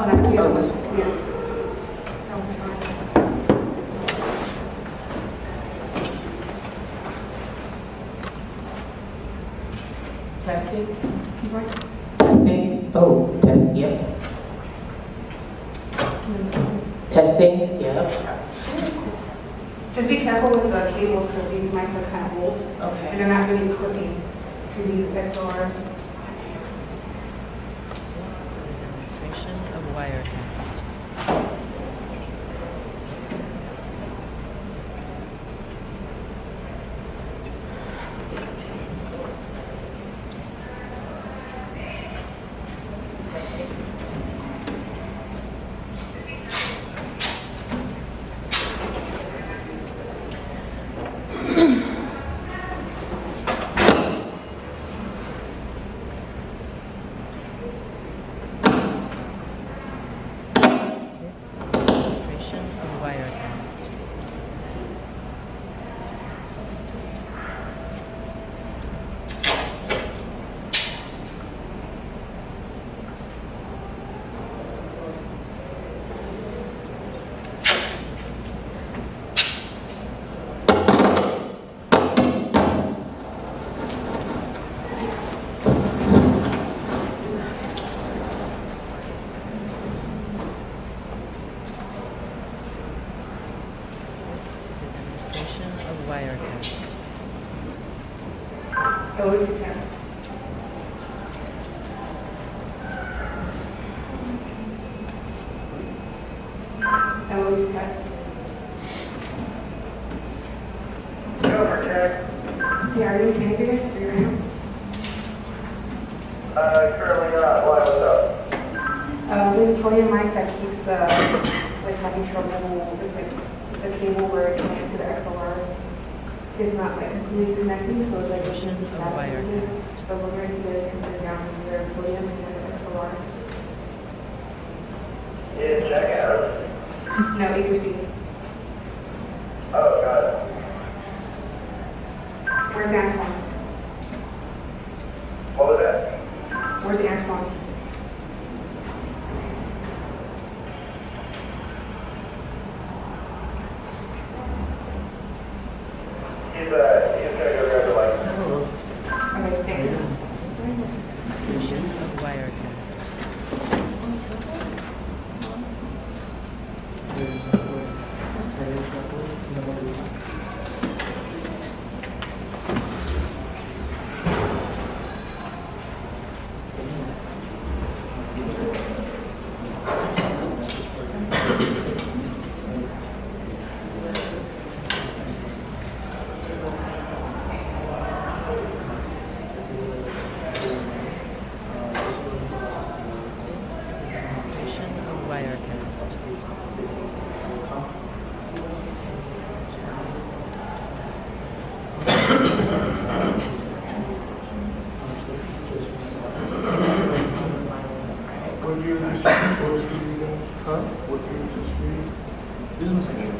Oh, that's the other one, yeah. That one's fine. Testing. Right. Testing. Oh, test. Yep. Testing. Yep. Just be careful with the cables because these mics are kind of old and Okay. they're not really clipping to these XLRs. This is a demonstration of Wirecast. This is a demonstration of Wirecast. This is a demonstration of Wirecast. Always to 10. Always to 10. Yeah, are you in candidates for your room? Currently not. Why? What's up? There's a podium mic that keeps like having trouble. It's like the cable where it connects to the XLR is not like completely connecting, so it's like it's Demonstration just of that. Wirecast. But we're going to do this can put down their podium and their XLR. You didn't check out. No, A3C. Oh, got it. Where's Antoine? What was that? Where's Antoine? He's gonna go grab the light. Okay, thanks. This is a demonstration of Wirecast. This is a demonstration of Wirecast. What year is this supposed to be done? Huh? What year is this reading? This is my second year.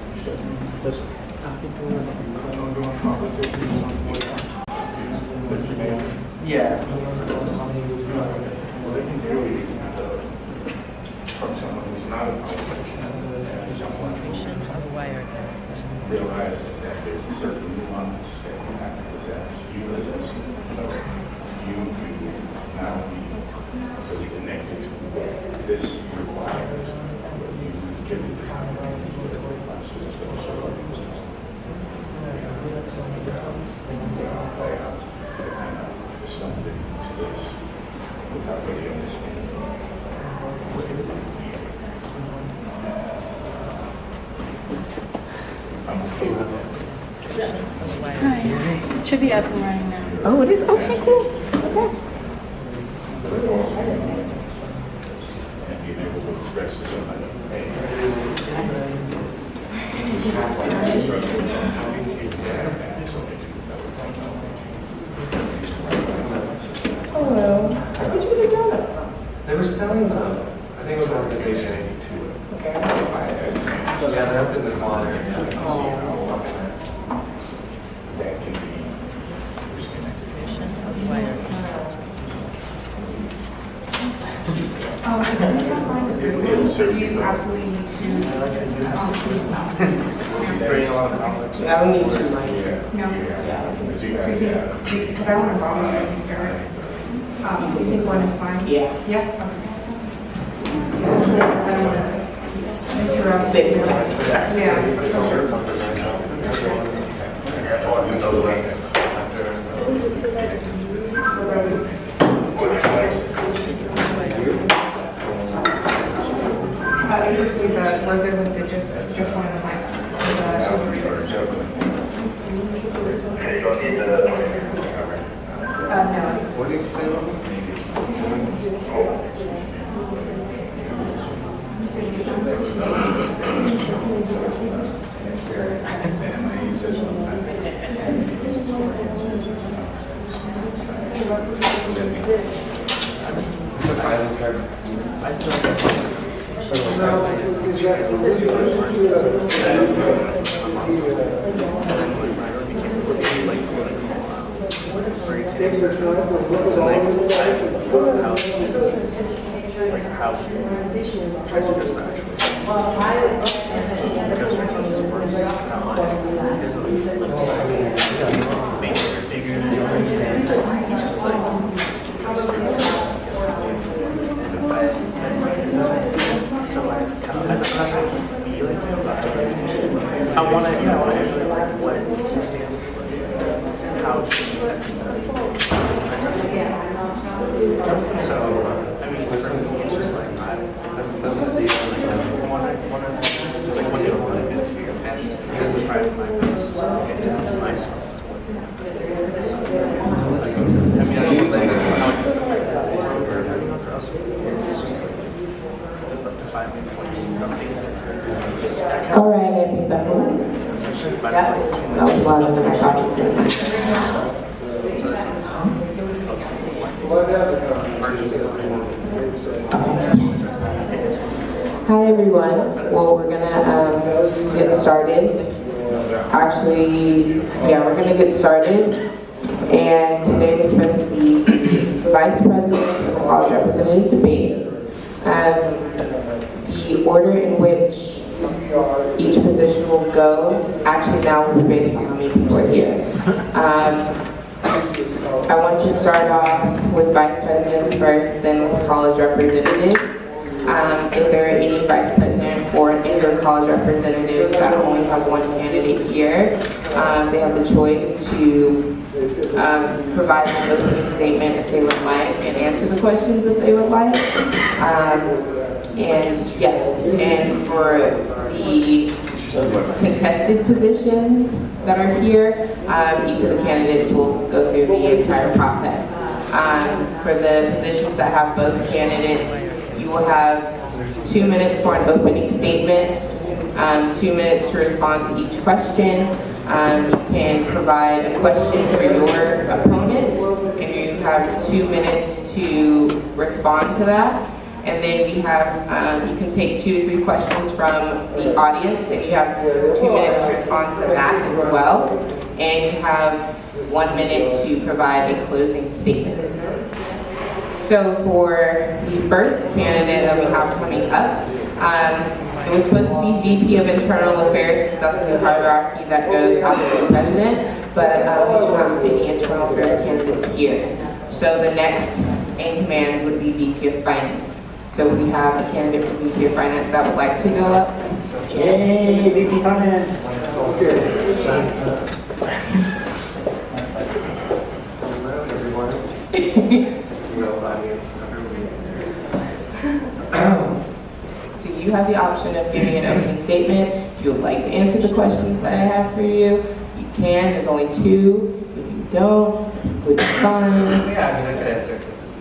That's, I think we're I'm doing competitions on what, that you made. yeah. Well, they can do it from someone who's not a politician. This is a demonstration of Wirecast. Realize that there's a certain nuance that you have to possess. You possess, you now be, so the next thing, this requires you give it the time to do it. So it's going to show up in this system. Play out, and something to this without really understanding what everybody needs. I'm okay with that. Demonstration of Wirecast. Hi. Should be up and running now. Oh, it is. Okay, cool. Okay. But also, and being able to express to somebody, hey, Hello. Where'd you get your donut from? They were selling them. I think it was an organization. Okay. Yeah, they're up in the corner. that can be This is a demonstration of Wirecast. I can't find the you absolutely need to, please stop. Bringing a lot of conflicts. I don't need to, like, No. So you think, because I don't want to bother you, you start. You think one is fine? yeah. Yeah? Okay. I don't want to interrupt. Thank you so much for that. Yeah. Interesting that we're good with the just one of the mics. You don't need the. No. What did you say, Mom? It's a violent card. I feel like tries to address that actually. Goes right to the source. His own size, makes it bigger. Just like so I kind of, I'm not trying to feel it, but I want to really like what he stands for, and how she addresses the so, I mean, for me, it's just like, I'm gonna do like, what do I want to do to your best, and try to find best to get down to myself. So, I mean, I think that's how it's just like, for us, it's just like, the 5 main points of things that All right, I think that was, that was a lot of what I thought it was going to be. Hi everyone. Well, we're gonna get started. Actually, yeah, we're gonna get started. And today is supposed to be the Vice President and the College Representative debate. The order in which each position will go actually now will be based on how many people are here. I want to start off with Vice Presidents first, then with College Representatives. If there are any Vice President or any of the College Representatives that only have one candidate here, they have the choice to provide an opening statement if they would like and answer the questions if they would like. And yes, and for the contested positions that are here, each of the candidates will go through the entire process. For the positions that have both candidates, you will have 2 minutes for an opening statement, 2 minutes to respond to each question. You can provide a question for your opponent, and you have 2 minutes to respond to that. And then we have, you can take 2 to 3 questions from the audience, and you have 2 minutes to respond to that as well. And you have 1 minute to provide a closing statement. So for the first candidate that we have coming up, it was supposed to be VP of Internal Affairs, because that's the hierarchy that goes after the president, but we don't have any internal affairs candidates here. So the next in command would be VP of Finance. So we have a candidate for VP of Finance that would like to go up. Yay, VP Finance. Hello, everyone. So you have the option of giving an opening statement. If you would like to answer the questions that I have for you, you can. There's only 2. If you don't, it's fine. Yeah, I mean, I could answer it because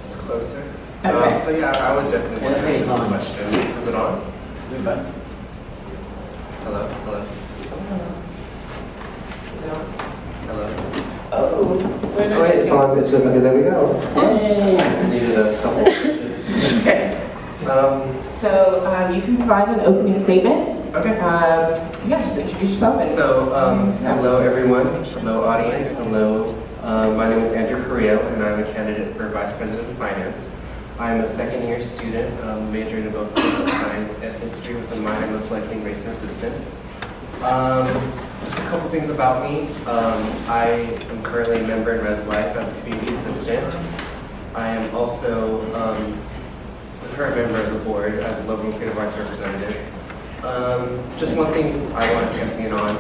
it's closer. Okay. So yeah, I would definitely want to answer the question. Is it on? Hello? Hello? Hello? Oh, wait, it's on. It's just, okay, there we go. Hey! Just needed a couple of switches. Okay. So you can provide an opening statement. Okay. Yeah, just introduce yourself. So, hello everyone, hello audience, hello. My name is Andrew Carrillo, and I'm a candidate for Vice President of Finance. I'm a second-year student, majoring in both political Finance and History with a minor most likely in Race and Resistance. Just a couple things about me. I am currently a member in Res Life as a community assistant. I am also a current member of the board as a local creative arts representative. Just one thing I want to campaign on.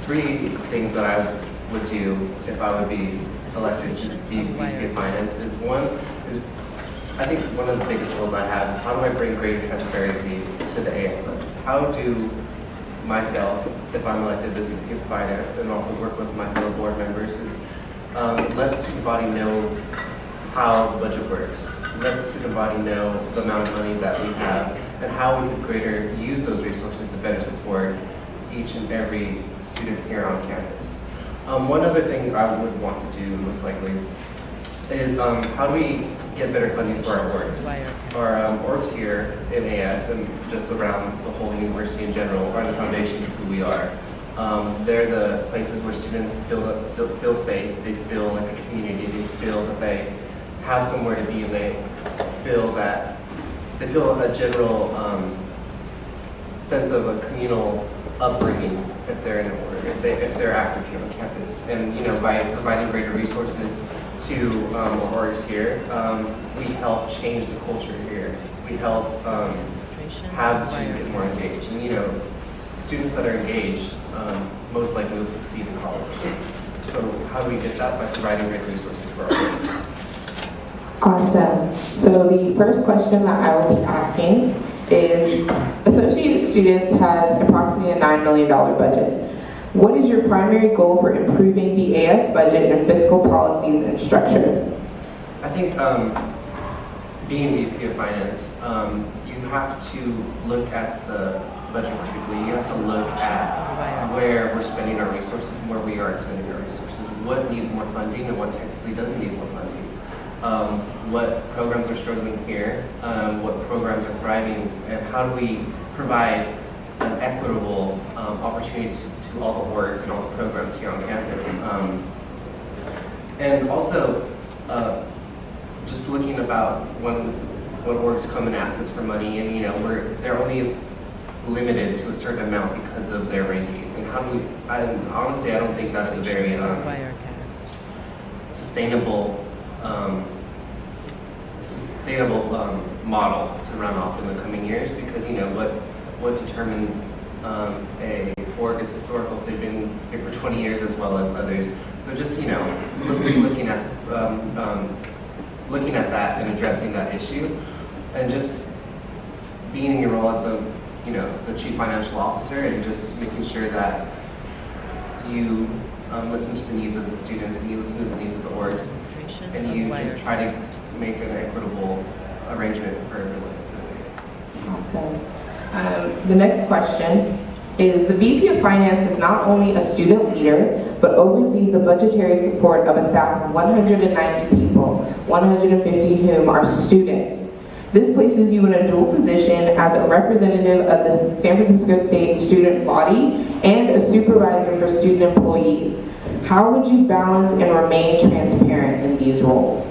Three things that I would do if I would be elected to be VP of Finance is one is I think one of the biggest goals I have is how do I bring greater transparency to the AS budget? How do myself, if I'm elected as VP of Finance, and also work with my fellow board members, is let the student body know how the budget works. Let the student body know the amount of money that we have and how we could greater use those resources to better support each and every student here on campus. One other thing I would want to do, most likely, is how do we get better funding for our orgs? Our orgs here in AS and just around the whole university in general are the foundation of who we are. They're the places where students feel safe, they feel like a community, they feel that they have somewhere to be, and they feel a general sense of a communal upbringing if they're in an org, if they're active here on campus. And by providing greater resources to our orgs here, we help change the culture here. We help have the students get more engaged. And students that are engaged most likely will succeed in college. So how do we get that? By providing greater resources for our orgs. Awesome. So the first question that I will be asking is, Associated Students has approximately a $9 million budget. What is your primary goal for improving the AS budget and fiscal policies and structure? I think being VP of Finance, you have to look at the budget critically. You have to look at where we're spending our resources and where we aren't spending our resources. What needs more funding and what technically doesn't need more funding. What programs are struggling here, what programs are thriving, and how do we provide an equitable opportunity to all the orgs and all the programs here on campus. And also, just looking about when orgs come and ask us for money, and they're only limited to a certain amount because of their ranking. And how do we? Honestly, I don't think that is a very sustainable model to run off in the coming years, because what determines a org is historical if they've been here for 20 years as well as others. So just looking at that and addressing that issue, and just being in your role as the chief financial officer, and just making sure that you listen to the needs of the students and you listen to the needs of the orgs, and you just try to make an equitable arrangement for everyone. Awesome. The next question is, the VP of Finance is not only a student leader, but oversees the budgetary support of a staff of 190 people, 150 of whom are students. This places you in a dual position as a representative of the San Francisco State student body and a supervisor for student employees. How would you balance and remain transparent in these roles?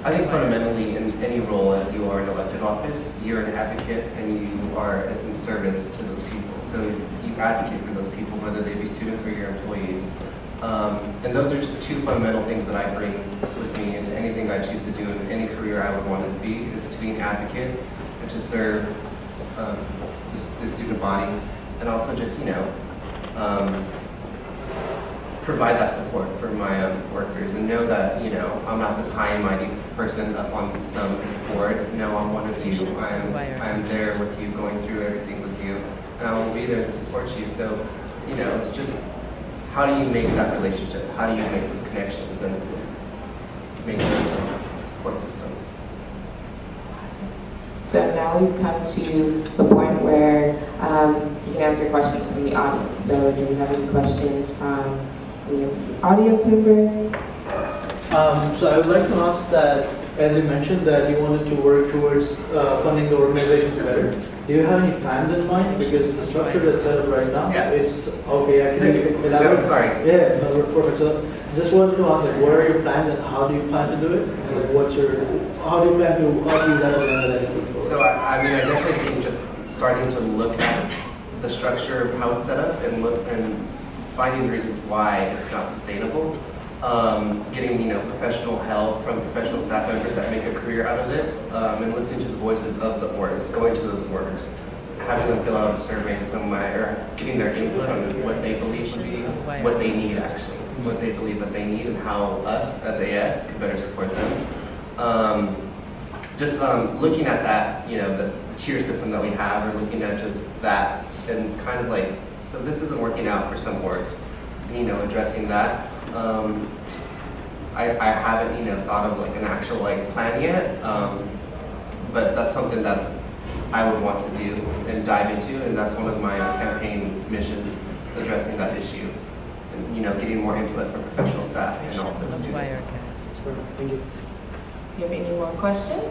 I think fundamentally in any role, as you are in elected office, you're an advocate and you are in service to those people. So you advocate for those people, whether they be students or your employees. And those are just two fundamental things that I bring with me into anything I choose to do in any career I would want it to be, is to be an advocate and to serve the student body, and also just, provide that support for my workers, and know that, I'm not this high and mighty person up on some board. No, I'm one of you. I'm there with you, going through everything with you, and I will be there to support you. So, it's just, how do you make that relationship? How do you make those connections and make those support systems? So now we've come to the point where you can answer questions from the audience. So do we have any questions from the audience members? So I would like to ask that, as you mentioned that you wanted to work towards funding the organizations better, do you have any plans in mind? Because the structure that's set up right now is, okay, I can elaborate. Sorry. Yeah, no, perfect. So just wanted to ask, what are your plans and how do you plan to do it? And how do you plan to achieve that at the end I mean, I definitely think just starting to look at the structure of how it's set up and finding the reasons why it's not sustainable. Getting, professional help from professional staff members that make a career out of this, and listening to the voices of the orgs, going to those orgs, having them fill out a survey in some way, or getting their input on what they believe should be, what they need actually, what they believe that they need, and how us as AS can better support them. Just looking at that, the tier system that we have, or looking at just that, and kind of like, so this isn't working out for some orgs, addressing that. I haven't, thought of like an actual plan yet, but that's something that I would want to do and dive into, and that's one of my campaign missions, is addressing that issue, and getting more input from professional staff and also Of students. Wirecast. Thank you. You have any more questions?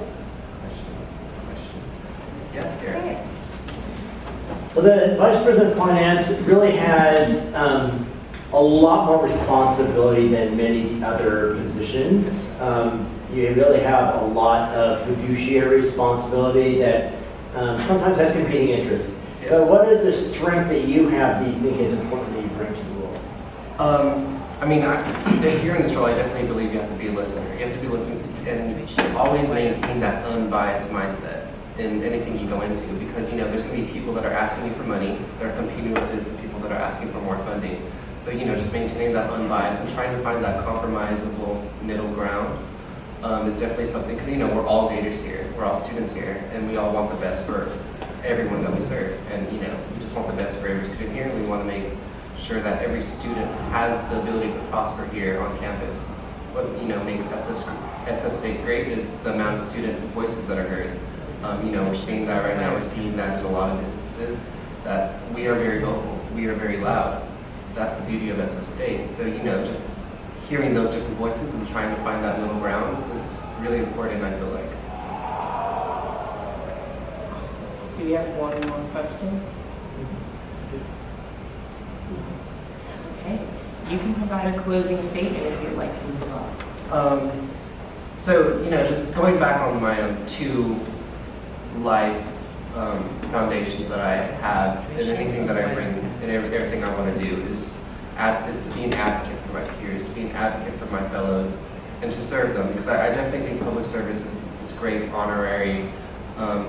Yes, Gary. So the Vice President of Finance really has a lot more responsibility than many other positions. You really have a lot of fiduciary responsibility that sometimes has competing interests. Yes. So what is the strength that you have that you think is important that you bring to the role? Here in this role, I definitely believe you have to be a listener. You have to be listening and always maintain that unbiased mindset in anything you go into, because there's going to be people that are asking you for money, that are competing with the people that are asking for more funding. So just maintaining that unbiased and trying to find that compromisable middle ground is definitely something, because we're all Gators here, we're all students here, and we all want the best for everyone that we serve. And we just want the best for every student here. We want to make sure that every student has the ability to prosper here on campus. What makes SF State great is the amount of student voices that are heard. We're seeing that right now. We're seeing that in a lot of instances, that we are very vocal, we are very loud. That's the beauty of SF State. So just hearing those different voices and trying to find that middle ground is really important, I feel like. Do you have one more question? Okay. You can provide a closing statement if you'd like to as well. So, just going back on my two life foundations that I have, and anything that I bring, and everything I want to do is to be an advocate for my peers, to be an advocate for my fellows, and to serve them. Because I definitely think public service is this great honorary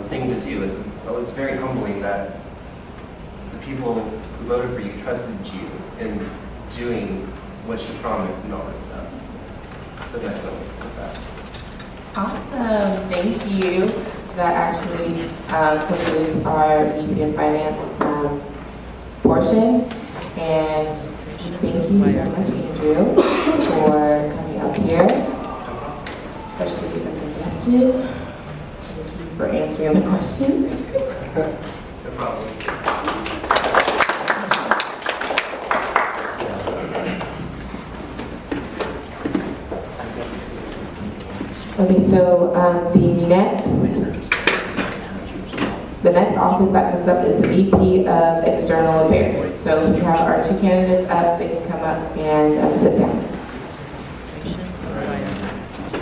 thing to do. It's very humbling that the people who voted for you trusted you in doing what you promised and all this stuff. So definitely with that. Awesome. Thank you. That actually concludes our VP of Finance portion. And thank you so much, Andrew, for coming up here, especially given congested. Thank you for answering the questions. No problem. Okay, so the next office that comes up is the VP of External Affairs. So we have our two candidates up. They can come up and sit down. Administration of Wirecast.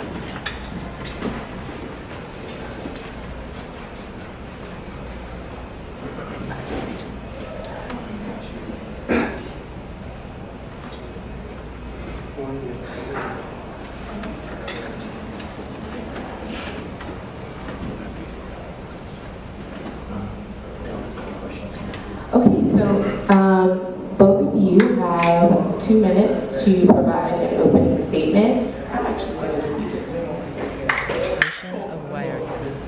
Okay, so both of you have 2 minutes to provide an opening statement. I'm actually going to repeat this. Administration of Wirecast.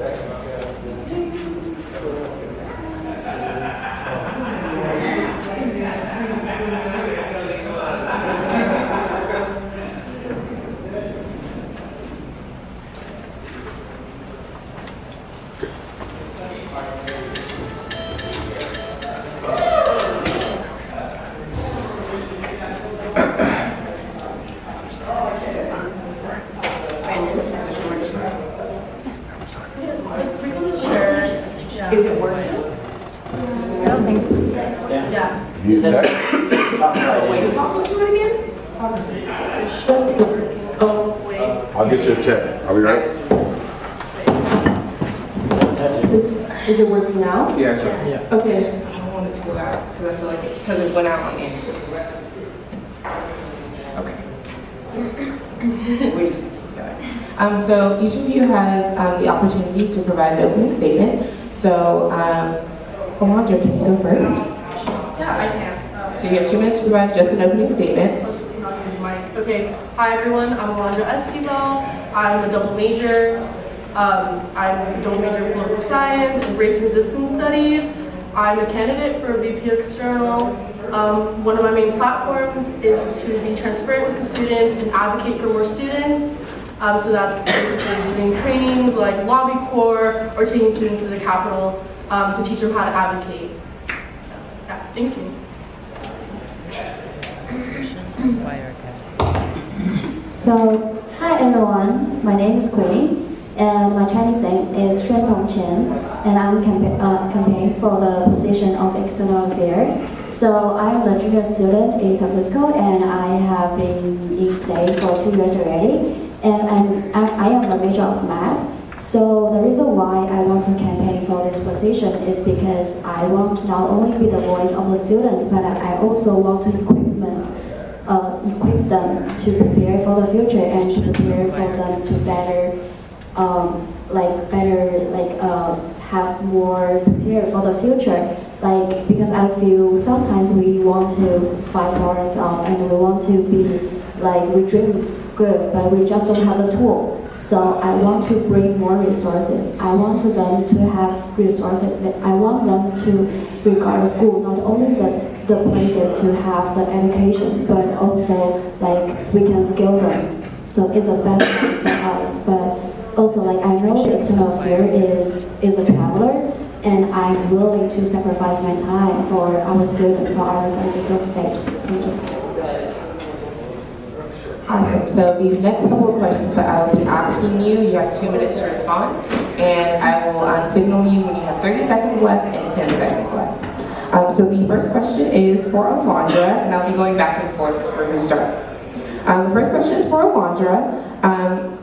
Is it working? I don't think, yeah. Wait, talk to it again? Oh, wait. I'll get you a tip. Are we ready? That's it. Is it working now? Yeah, sir. Yeah. Okay, I don't want it to go out because I feel like because it went out on me. Okay. We just keep going. So each of you has the opportunity to provide an opening statement. So, Alondra, can you go first? Yeah, I can. So you have 2 minutes to provide just an opening statement. I'll just not use the mic. Okay. Hi everyone. I'm Alondra Esquivel. I'm a double major. I'm a double major in political science and race and resistance studies. I'm a candidate for VP External. One of my main platforms is to be transparent with the students and advocate for more students. So that's basically doing trainings like Lobby Corps or taking students to the Capitol to teach them how to advocate. Yeah, thank you. Registration Wirecast. So, hi everyone, my name is Queenie, and my Chinese name is Xuan Tong Chen, and I'm campaigning for the position of External Affairs. So, I'm the junior student in San Francisco, and I have been in state for 2 years already, and I am the major of math. So, the reason why I want to campaign for this position is because I want to not only be the voice of the student, but I also want to equip them to prepare for the future and to prepare for them to have more prepared for the future. Like, because I feel sometimes we want to fight for ourselves and we want to be like, we dream good, but we just don't have the tool. So I want to bring more resources. I want them to have resources. I want them to regard school not only the places to have the education, but also like we can scale them. So it's the best thing for us. But also like I know the External Affairs is a traveler, and I'm willing to sacrifice my time for our students, for our San Francisco state. Thank you. Awesome. So these next couple of questions that I will be asking you, you have 2 minutes to respond, and I will signal you when you have 30 seconds left and 10 seconds left. So the first question is for Alondra, and I'll be going back and forth for who starts. The first question is for Alondra.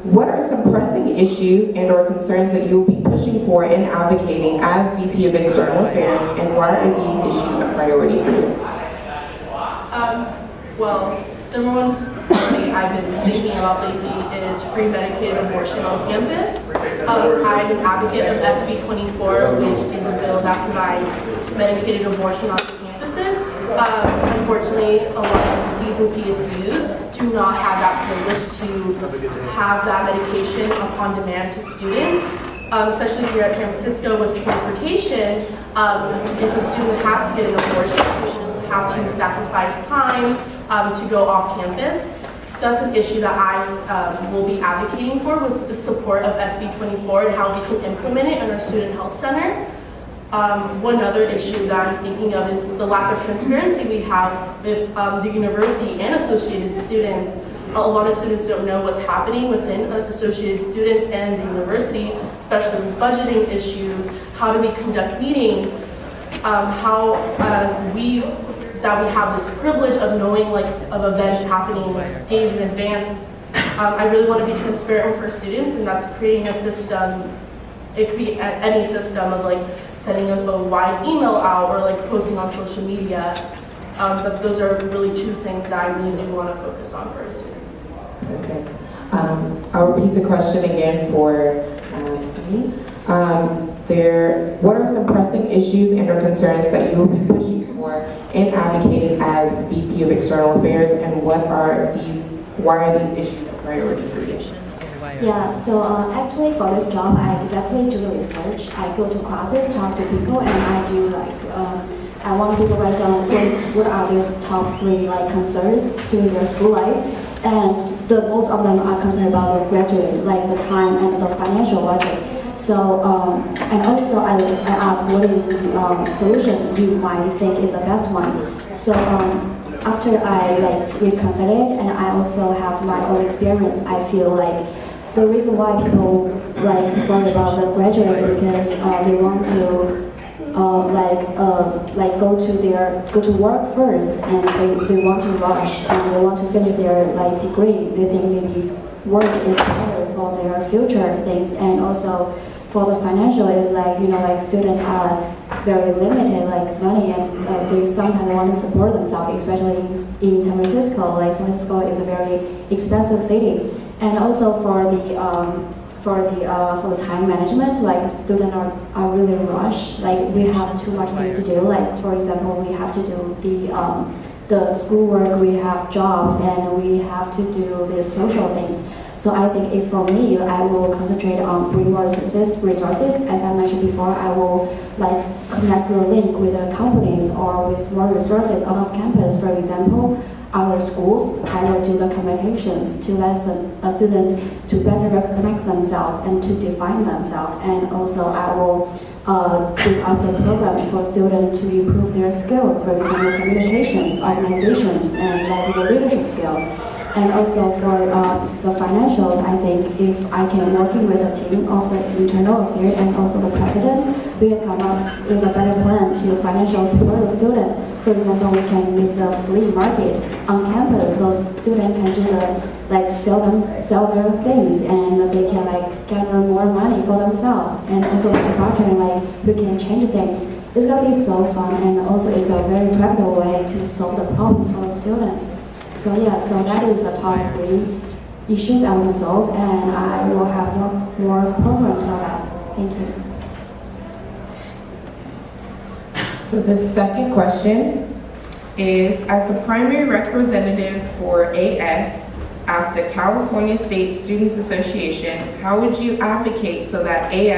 What are some pressing issues and or concerns that you will be pushing for and advocating as VP of External Affairs, and why are these issues a priority for you? Well, the number one thing I've been thinking about lately is free medicated abortion on campus. I'm an advocate of SB 24, which is a bill that provides medicated abortion on campuses. Unfortunately, a lot of Cs and CSUs do not have that privilege to have that medication upon demand to students. Especially here at San Francisco with transportation, if a student has to get an abortion, they should have to sacrifice time to go off campus. So that's an issue that I will be advocating for, was the support of SB 24 and how we can implement it in our student health center. One other issue that I'm thinking of is the lack of transparency we have with the university and associated students. A lot of students don't know what's happening within associated students and the university, especially with budgeting issues. How do we conduct meetings? How we have this privilege of knowing of events happening days in advance. I really want to be transparent for students, and that's creating a system. It could be any system of sending a wide email out or posting on social media. But those are really 2 things that I really do want to focus on for our students. Okay. I'll repeat the question again for me. What are some pressing issues and or concerns that you will be pushing for and advocating as VP of External Affairs, and why are these issues a priority for you? Yeah, so actually for this job, I exactly do the research. I go to classes, talk to people, and I do I want people to write down what are their top 3 concerns during their school life. And most of them are concerned about their graduate, the time and the financial budget. So, and also I ask what is the solution you might think is the best one. So after I reconsider it, and I also have my own experience, I feel the reason why people worry about the graduate is because they want to go to work first, and they want to rush, and they want to finish their degree. They think maybe work is better for their future things, and also for the financial is like, like students are very limited, like money, and they sometimes want to support themselves, especially in San Francisco. Like San Francisco is a very expensive city. And also for the time management, like students are really rushed. Like we have too much things to do. Like for example, we have to do the schoolwork, we have jobs, and we have to do the social things. So I think if for me, I will concentrate on bring more resources. As I mentioned before, I will like connect the link with the companies or with more resources out of campus. For example, our schools, I will do the communications to let the students to better recognize themselves and to define themselves. And also I will build up the program for students to improve their skills, for example, communications, organizations, and like the leadership skills. And also for the financials, I think if I can working with a team of the internal affairs and also the president, we can come up with a better plan to financial support the student. For example, we can make the flea market on campus so students can do sell their things and they can like gather more money for themselves. And also with the bartering, like we can change things. It's gonna be so fun, and also it's a very practical way to solve the problem for the students. So yeah, so that is the top 3 issues I want to solve, and I will have more programs on that. Thank you. So the second question is, as the primary representative for AS at the California State Students Association, how would you advocate so that the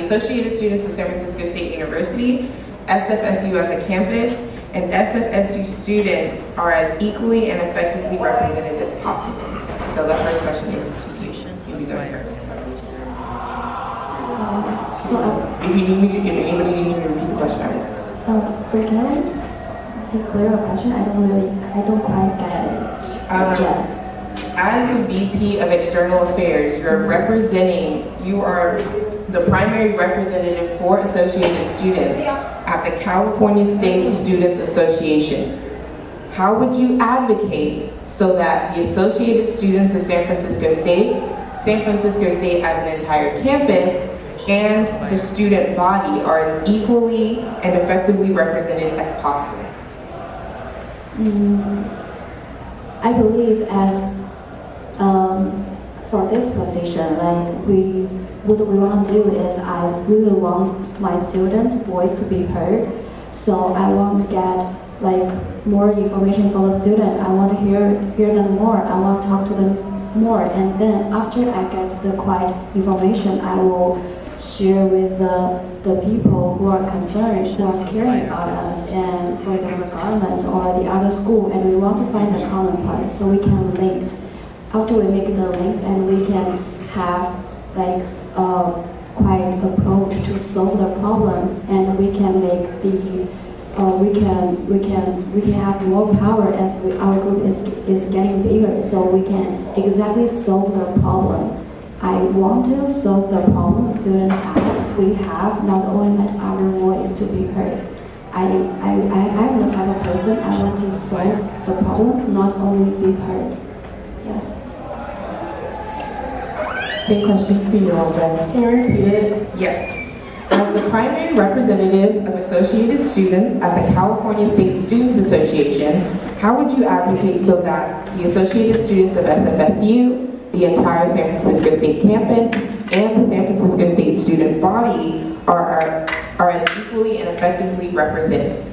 Associated Students of San Francisco State University, SFSU as a campus, and SFSU students are as equally and effectively represented as possible? So the first question is to you. You'll be going first. If anybody needs me to repeat the question, I will. So can I declare a question? I don't quite get it. Yes. As the VP of External Affairs, you are the primary representative for Associated Students at the California State Students Association. How would you advocate so that the Associated Students of San Francisco State as an entire campus, and the student body are as equally and effectively represented as possible? I believe as for this position, like what we want to do is I really want my students' voice to be heard. So I want to get like more information for the student. I want to hear them more. I want to talk to them more. And then after I get the quiet information, I will share with the people who are concerned, who are caring about us, and for example, the government or the other school, and we want to find the common part so we can link. After we make the link, and we can have like quiet approach to solve the problems, and we can make we can have more power as our group is getting bigger, so we can exactly solve the problem. I want to solve the problem we have, not only let our voice to be heard. I'm the type of person I want to solve the problem, not only be heard. Yes. Same question for you, Alden. Can you repeat it? Yes. As the primary representative of Associated Students at the California State Students Association, how would you advocate so that the Associated Students of SFSU, the entire San Francisco State campus, and the San Francisco State student body are as equally and effectively represented?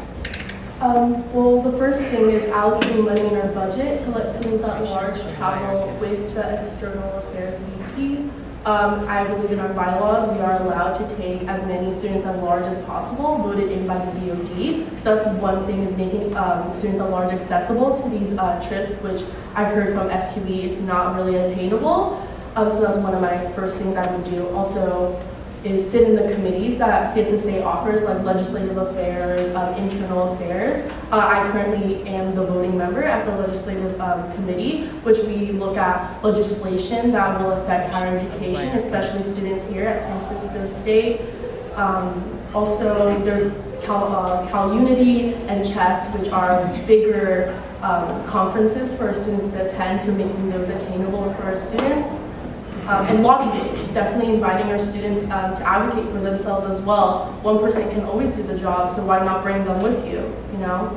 Well, the first thing is allocating money in our budget to let students at large travel with the External Affairs VP. I believe in our bylaws, we are allowed to take as many students at large as possible, voted in by the BOD. So that's one thing, is making students at large accessible to these trips, which I heard from SQE, it's not really attainable. So that's one of my first things I would do. Also, is sit in the committees that CSSA offers, like legislative affairs, internal affairs. I currently am the voting member at the legislative committee, which we look at legislation that will affect higher education, especially students here at San Francisco State. Also, there's Cal Unity and CHESS, which are bigger conferences for our students to attend, so making those attainable for our students. And lobby days, definitely inviting our students to advocate for themselves as well. One person can always do the job, so why not bring them with you, you know?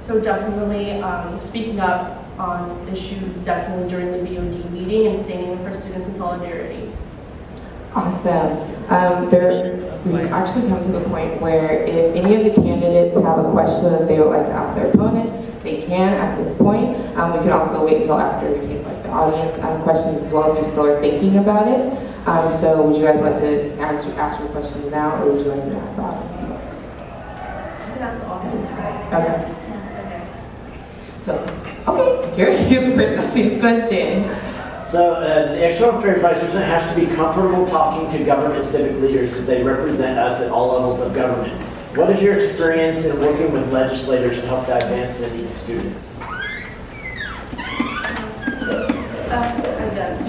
So definitely speaking up on issues definitely during the BOD meeting and standing up for students in solidarity. Awesome. We've actually come to the point where if any of the candidates have a question that they would like to ask their opponent, they can at this point. We can also wait until after we take like the audience questions as well if you still are thinking about it. So would you guys like to ask your questions now, or would you like to ask the audience first? You can ask the audience first. Okay. So, okay, here's the first audience question. So the External Affairs Vice President has to be comfortable talking to government civic leaders because they represent us at all levels of government. What is your experience in working with legislators to help to advance the needs of students? I guess.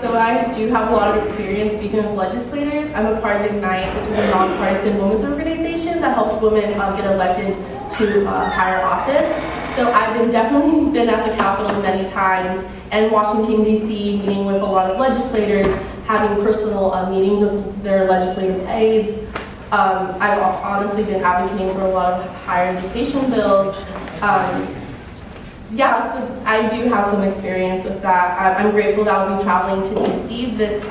So I do have a lot of experience speaking with legislators. I'm a part of Ignite, which is a nonpartisan women's organization that helps women get elected to higher office. So I've definitely been at the Capitol many times, and Washington, D.C., meeting with a lot of legislators, having personal meetings with their legislative aides. I've honestly been advocating for a lot of higher education bills. Yeah, so I do have some experience with that. I'm grateful that I'll be traveling to D.C. this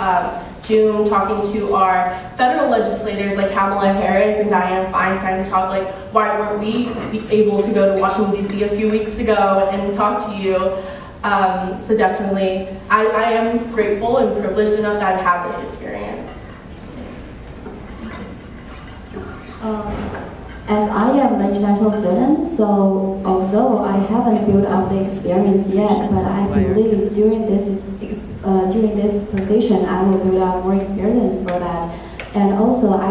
June, talking to our federal legislators like Kamala Harris and Dianne Feinstein to talk like, why weren't we able to go to Washington, D.C. a few weeks ago and talk to you? So definitely, I am grateful and privileged enough that I've had this experience. As I am an international student, so although I haven't built up the experience yet, but I believe during this position, I will build up more experience for that. And also, I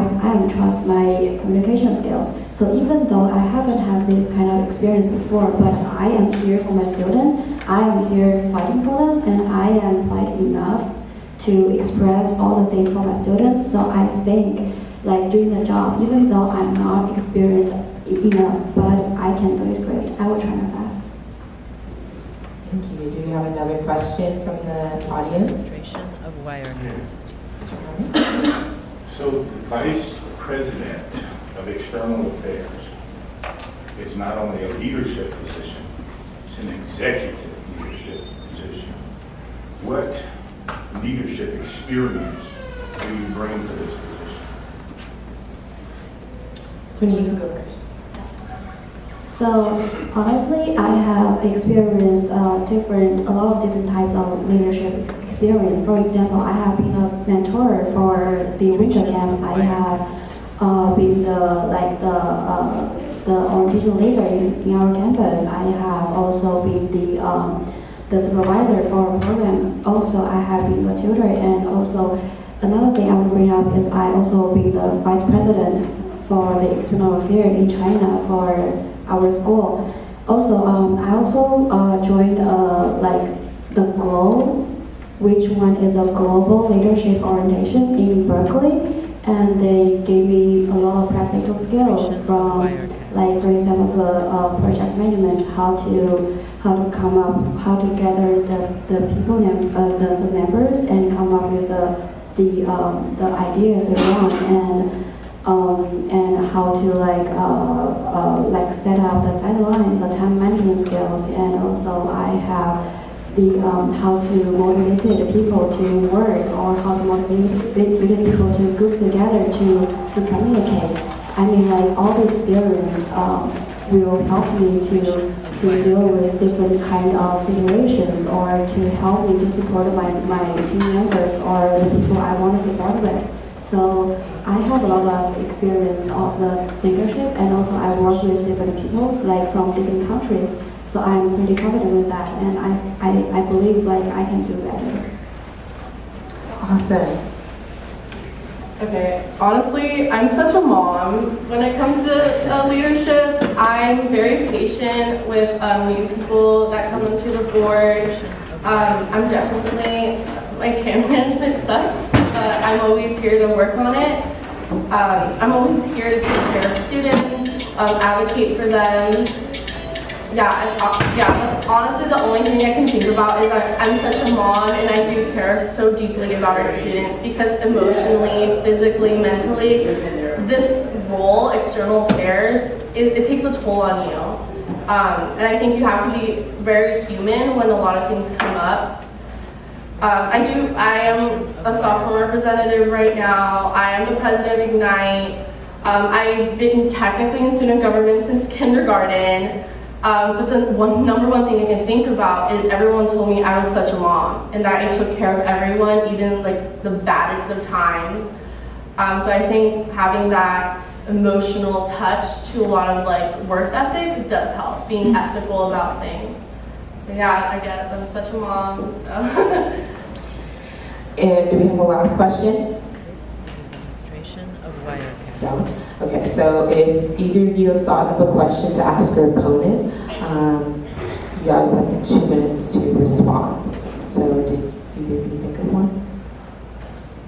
trust my communication skills. So even though I haven't had this kind of experience before, but I am here for my students, I am here fighting for them, and I am fighting enough to express all the things for my students. So I think, like doing the job, even though I'm not experienced enough, but I can do it great. I will try my best. Thank you. Do we have another question from the audience? Administration of Wirecast. So the Vice President of External Affairs is not only a leadership position, it's an executive leadership position. What leadership experience do you bring to this position? Queenie, you can go first. So honestly, I have experienced a lot of different types of leadership experience. For example, I have been a mentor for the winter camp. I have been the orientation leader in our campus. I have also been the supervisor for our program. Also, I have been the tutor, and also another thing I want to bring up is I also been the vice president for the external affairs in China for our school. Also, I also joined the GLOW, which one is a global leadership orientation in Berkeley, and they gave me a lot of practical skills from, like for example, the project management, how to come up, how to gather the people, the members, and come up with the ideas we want, and how to set up the timelines, the time management skills, and also I have the how to motivate the people to work, or how to motivate people to group together to communicate. I mean, like all the experience will help me to deal with different kind of situations, or to help me to support my team members or the people I want to support with. So I have a lot of experience of the leadership, and also I work with different peoples, like from different countries. So I'm pretty confident with that, and I believe like I can do better. Awesome. Okay, honestly, I'm such a mom. When it comes to leadership, I'm very patient with new people that come into the board. I'm definitely, my time management sucks, but I'm always here to work on it. I'm always here to take care of students, advocate for them. That's honestly the only thing I can think about is I'm such a mom and I do care so deeply about our students because emotionally, physically, mentally, this role, external affairs, it takes a toll on you. And I think you have to be very human when a lot of things come up. I am a sophomore representative right now. I am the president of Ignite. I've been technically in student government since kindergarten. But the number one thing I can think about is everyone told me I was such a mom and that I took care of everyone, even like the baddest of times. So I think having that emotional touch to a lot of like work ethic does help, being ethical about things. So yeah, I guess I'm such a mom, so. And do we have a last question? This is a demonstration of Wirecast. No? Okay, so if either of you have thought of a question to ask your opponent, you guys have 2 minutes to respond. So did either of you think of one?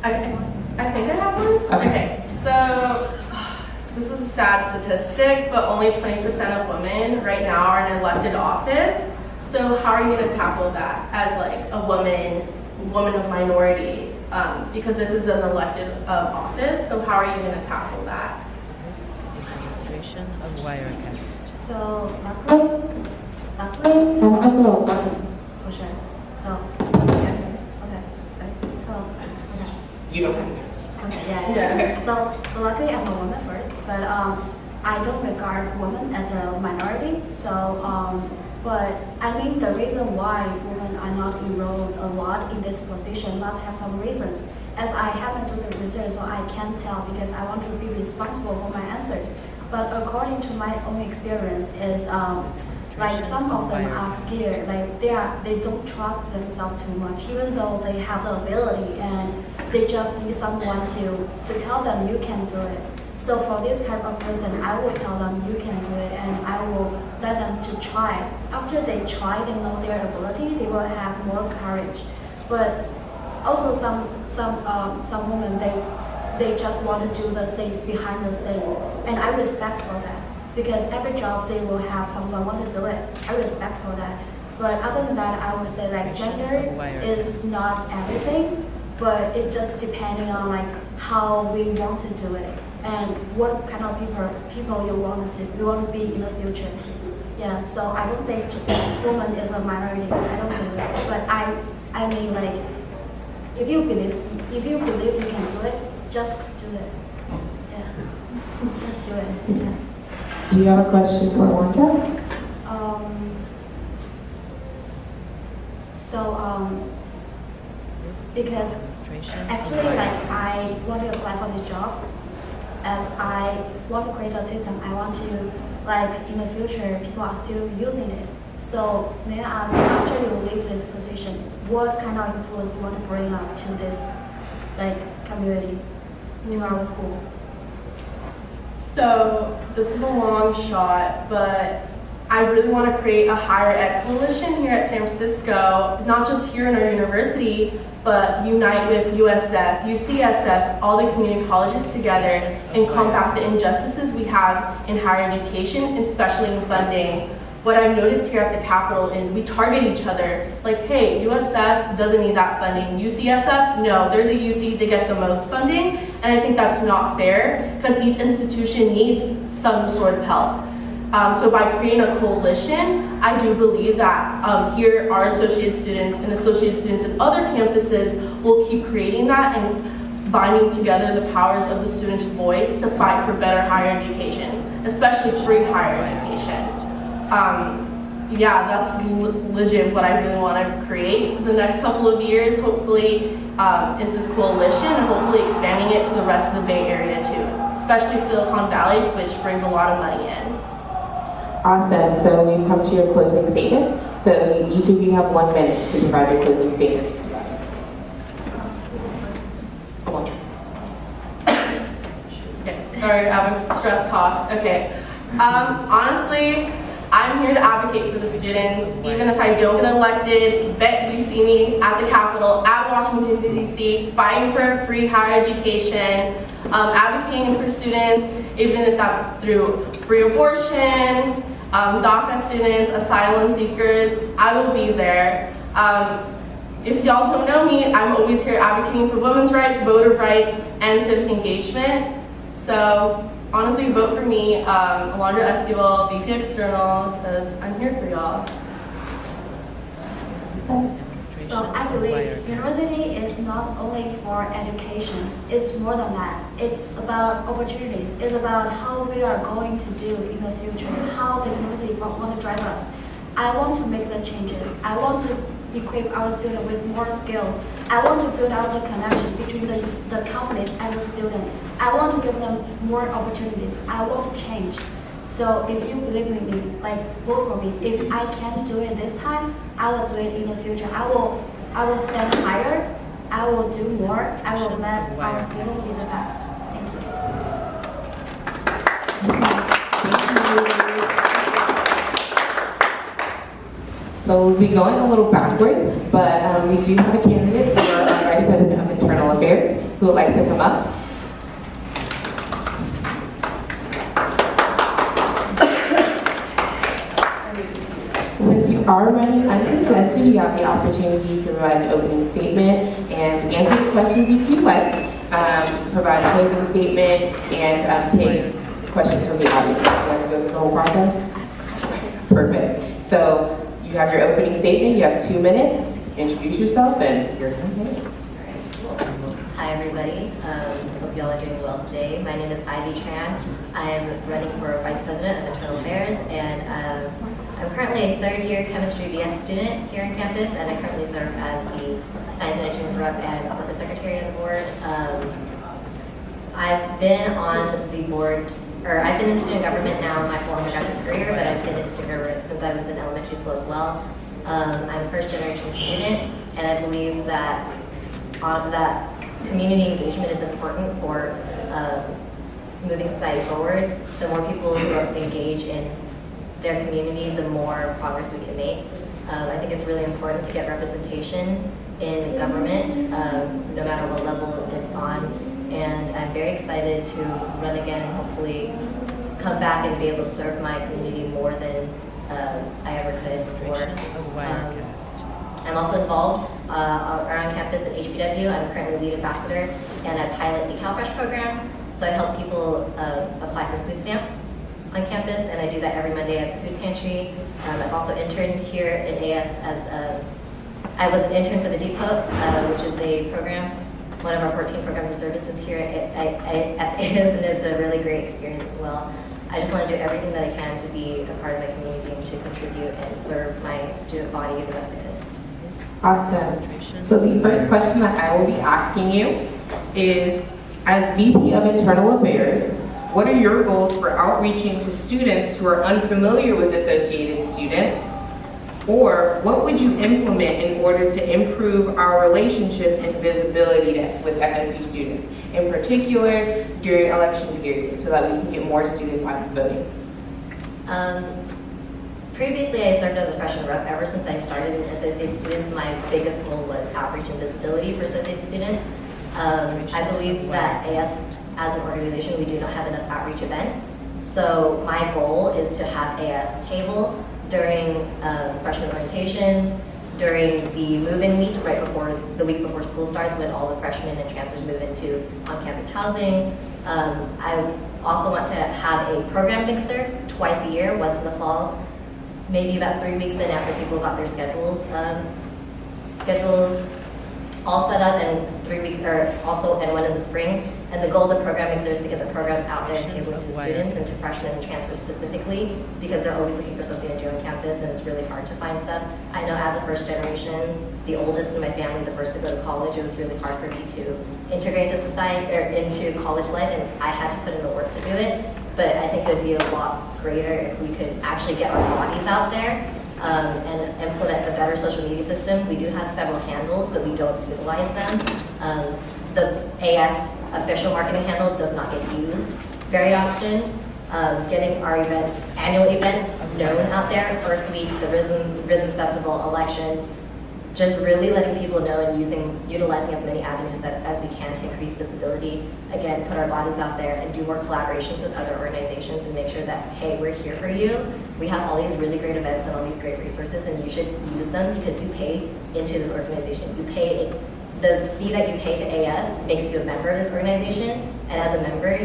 I think I have one. Okay, so this is a sad statistic, but only 20% of women right now are in elected office. So how are you going to tackle that as like a woman of minority? Because this is an elected office, so how are you going to tackle that? This is a demonstration of Wirecast. So luckily, I'm also a woman, for sure. So yeah, okay. So You don't have to. okay, yeah. So luckily I'm a woman first, but I don't regard women as a minority. So but I mean the reason why women are not enrolled a lot in this position must have some reasons. As I haven't done the research, so I can't tell because I want to be responsible for my answers. But according to my own experience, is like some of them are scared, like they don't trust themselves too much, even though they have the ability and they just need someone to tell them you can do it. So for this type of person, I will tell them you can do it, and I will let them to try. After they try, they know their ability, they will have more courage. But also some women they just want to do the things behind the scene, and I respect for that because every job they will have someone want to do it. I respect for that. But other than that, I would say like gender is not everything, but it's just depending on like how we want to do it and what kind of people you want to be in the future. Yeah, so I don't think woman is a minority. I don't believe it. But I mean like if you believe you can do it, just do it. Yeah, just do it. Yeah. Do you have a question for Wanda? This because is a demonstration of actually like Wirecast. I want to apply for this job as I want to create a system. I want to like in the future people are still using it. So may I ask, after you leave this position, what kind of influence you want to bring up to this like community, to our school? So this is a long shot, but I really want to create a higher ed coalition here at San Francisco, not just here in our university, but unite with USF, UCSF, all the community colleges together and combat the injustices we have in higher education, especially in funding. What I've noticed here at the Capitol is we target each other. Like, hey, USF doesn't need that funding. UCSF, no, they're the UC, they get the most funding. And I think that's not fair because each institution needs some sort of help. So by creating a coalition, I do believe that here our associate students and associate students at other campuses will keep creating that and binding together the powers of the student's voice to fight for better higher education, especially free higher education. Yeah, that's legit what I really want to create the next couple of years. Hopefully, is this coalition and hopefully expanding it to the rest of the Bay Area too, especially Silicon Valley, which brings a lot of money in. Awesome. So we've come to your closing statements. So each of you have 1 minute to provide your closing statements. Sorry, I have a stress cough. Okay. Honestly, I'm here to advocate for the students. Even if I don't get elected, bet you see me at the Capitol, at Washington, D.C., fighting for free higher education, advocating for students, even if that's through free abortion, DACA students, asylum seekers. I will be there. If y'all don't know me, I'm always here advocating for women's rights, voter rights, and civic engagement. So honestly, vote for me, Alondra Esquivel, VP External, because I'm here for y'all. So I believe university is not only for education, it's more than that. It's about opportunities. It's about how we are going to do in the future, how the university want to drive us. I want to make the changes. I want to equip our students with more skills. I want to build out the connection between the companies and the students. I want to give them more opportunities. I want to change. So if you believe in me, vote for me. If I can't do it this time, I will do it in the future. I will stand higher. I will do more. I will let our students be the best. Thank you. So we'll be going a little backward, but we do have a candidate for our Vice President of Internal Affairs who would like to come up. Since you are running uncontested, you have the opportunity to provide an opening statement and answer the questions if you'd like, provide a closing statement, and take questions from the audience. Would you like to go through the whole process? Perfect. So you have your opening statement. You have 2 minutes. Introduce yourself and your company. Hi everybody, hope y'all are doing well today. My name is Ivy Tran. I'm running for Vice President of Internal Affairs, and I'm currently a 3rd year chemistry BS student here on campus, and I currently serve as the Science and Engineering Rep and Corporate Secretary of the board. I've been on the board, or I've been in student government now in my full undergraduate career, but I've been in student government since I was in elementary school as well. I'm a 1st generation student, and I believe that community engagement is important for moving society forward. The more people who engage in their community, the more progress we can make. I think it's really important to get representation in government, no matter what level it's on. And I'm very excited to run again and hopefully come back and be able to serve my community more than I ever could before. I'm also involved around campus at HBW. I'm currently lead ambassador, and I pilot the CalFresh program. So I help people apply for food stamps on campus, and I do that every Monday at the food pantry. I've also interned here at AS as I was an intern for the Depot, which is a program, one of our 14 programs and services here at AS, and it's a really great experience as well. I just want to do everything that I can to be a part of my community and to contribute and serve my student body the best I could. Awesome. So the first question that I will be asking you is, as VP of Internal Affairs, what are your goals for outreaching to students who are unfamiliar with Associated Students? Or what would you implement in order to improve our relationship and visibility with FSU students, in particular during election period, so that we can get more students out voting? Previously, I served as a freshman rep. Ever since I started as an Associate Students, my biggest goal was outreach and visibility for Associate Students. I believe that AS, as an organization, we do not have enough outreach events. So my goal is to have AS table during freshman orientations, during the move-in week, the week before school starts, when all the freshmen and transfers move into on-campus housing. I also want to have a program mixer twice a year, once in the fall, maybe about 3 weeks in after people got their schedules all set up, and 3 weeks, and one in the spring. And the goal of the program mixer is to get the programs out there and table to students and to freshmen and transfers specifically, because they're always looking for something to do on campus, and it's really hard to find stuff. I know as a 1st generation, the oldest in my family, the first to go to college, it was really hard for me to integrate to society or into college life, and I had to put in the work to do it. But I think it would be a lot greater if we could actually get our bodies out there and implement a better social media system. We do have several handles, but we don't utilize them. The AS official marketing handle does not get used very often. Getting our events, annual events known out there, Earth Week, the Rhythms Festival, elections, just really letting people know and utilizing as many avenues as we can to increase visibility. Again, put our bodies out there and do more collaborations with other organizations and make sure that, hey, we're here for you. We have all these really great events and all these great resources, and you should use them because you pay into this organization. The fee that you pay to AS makes you a member of this organization, and as a member,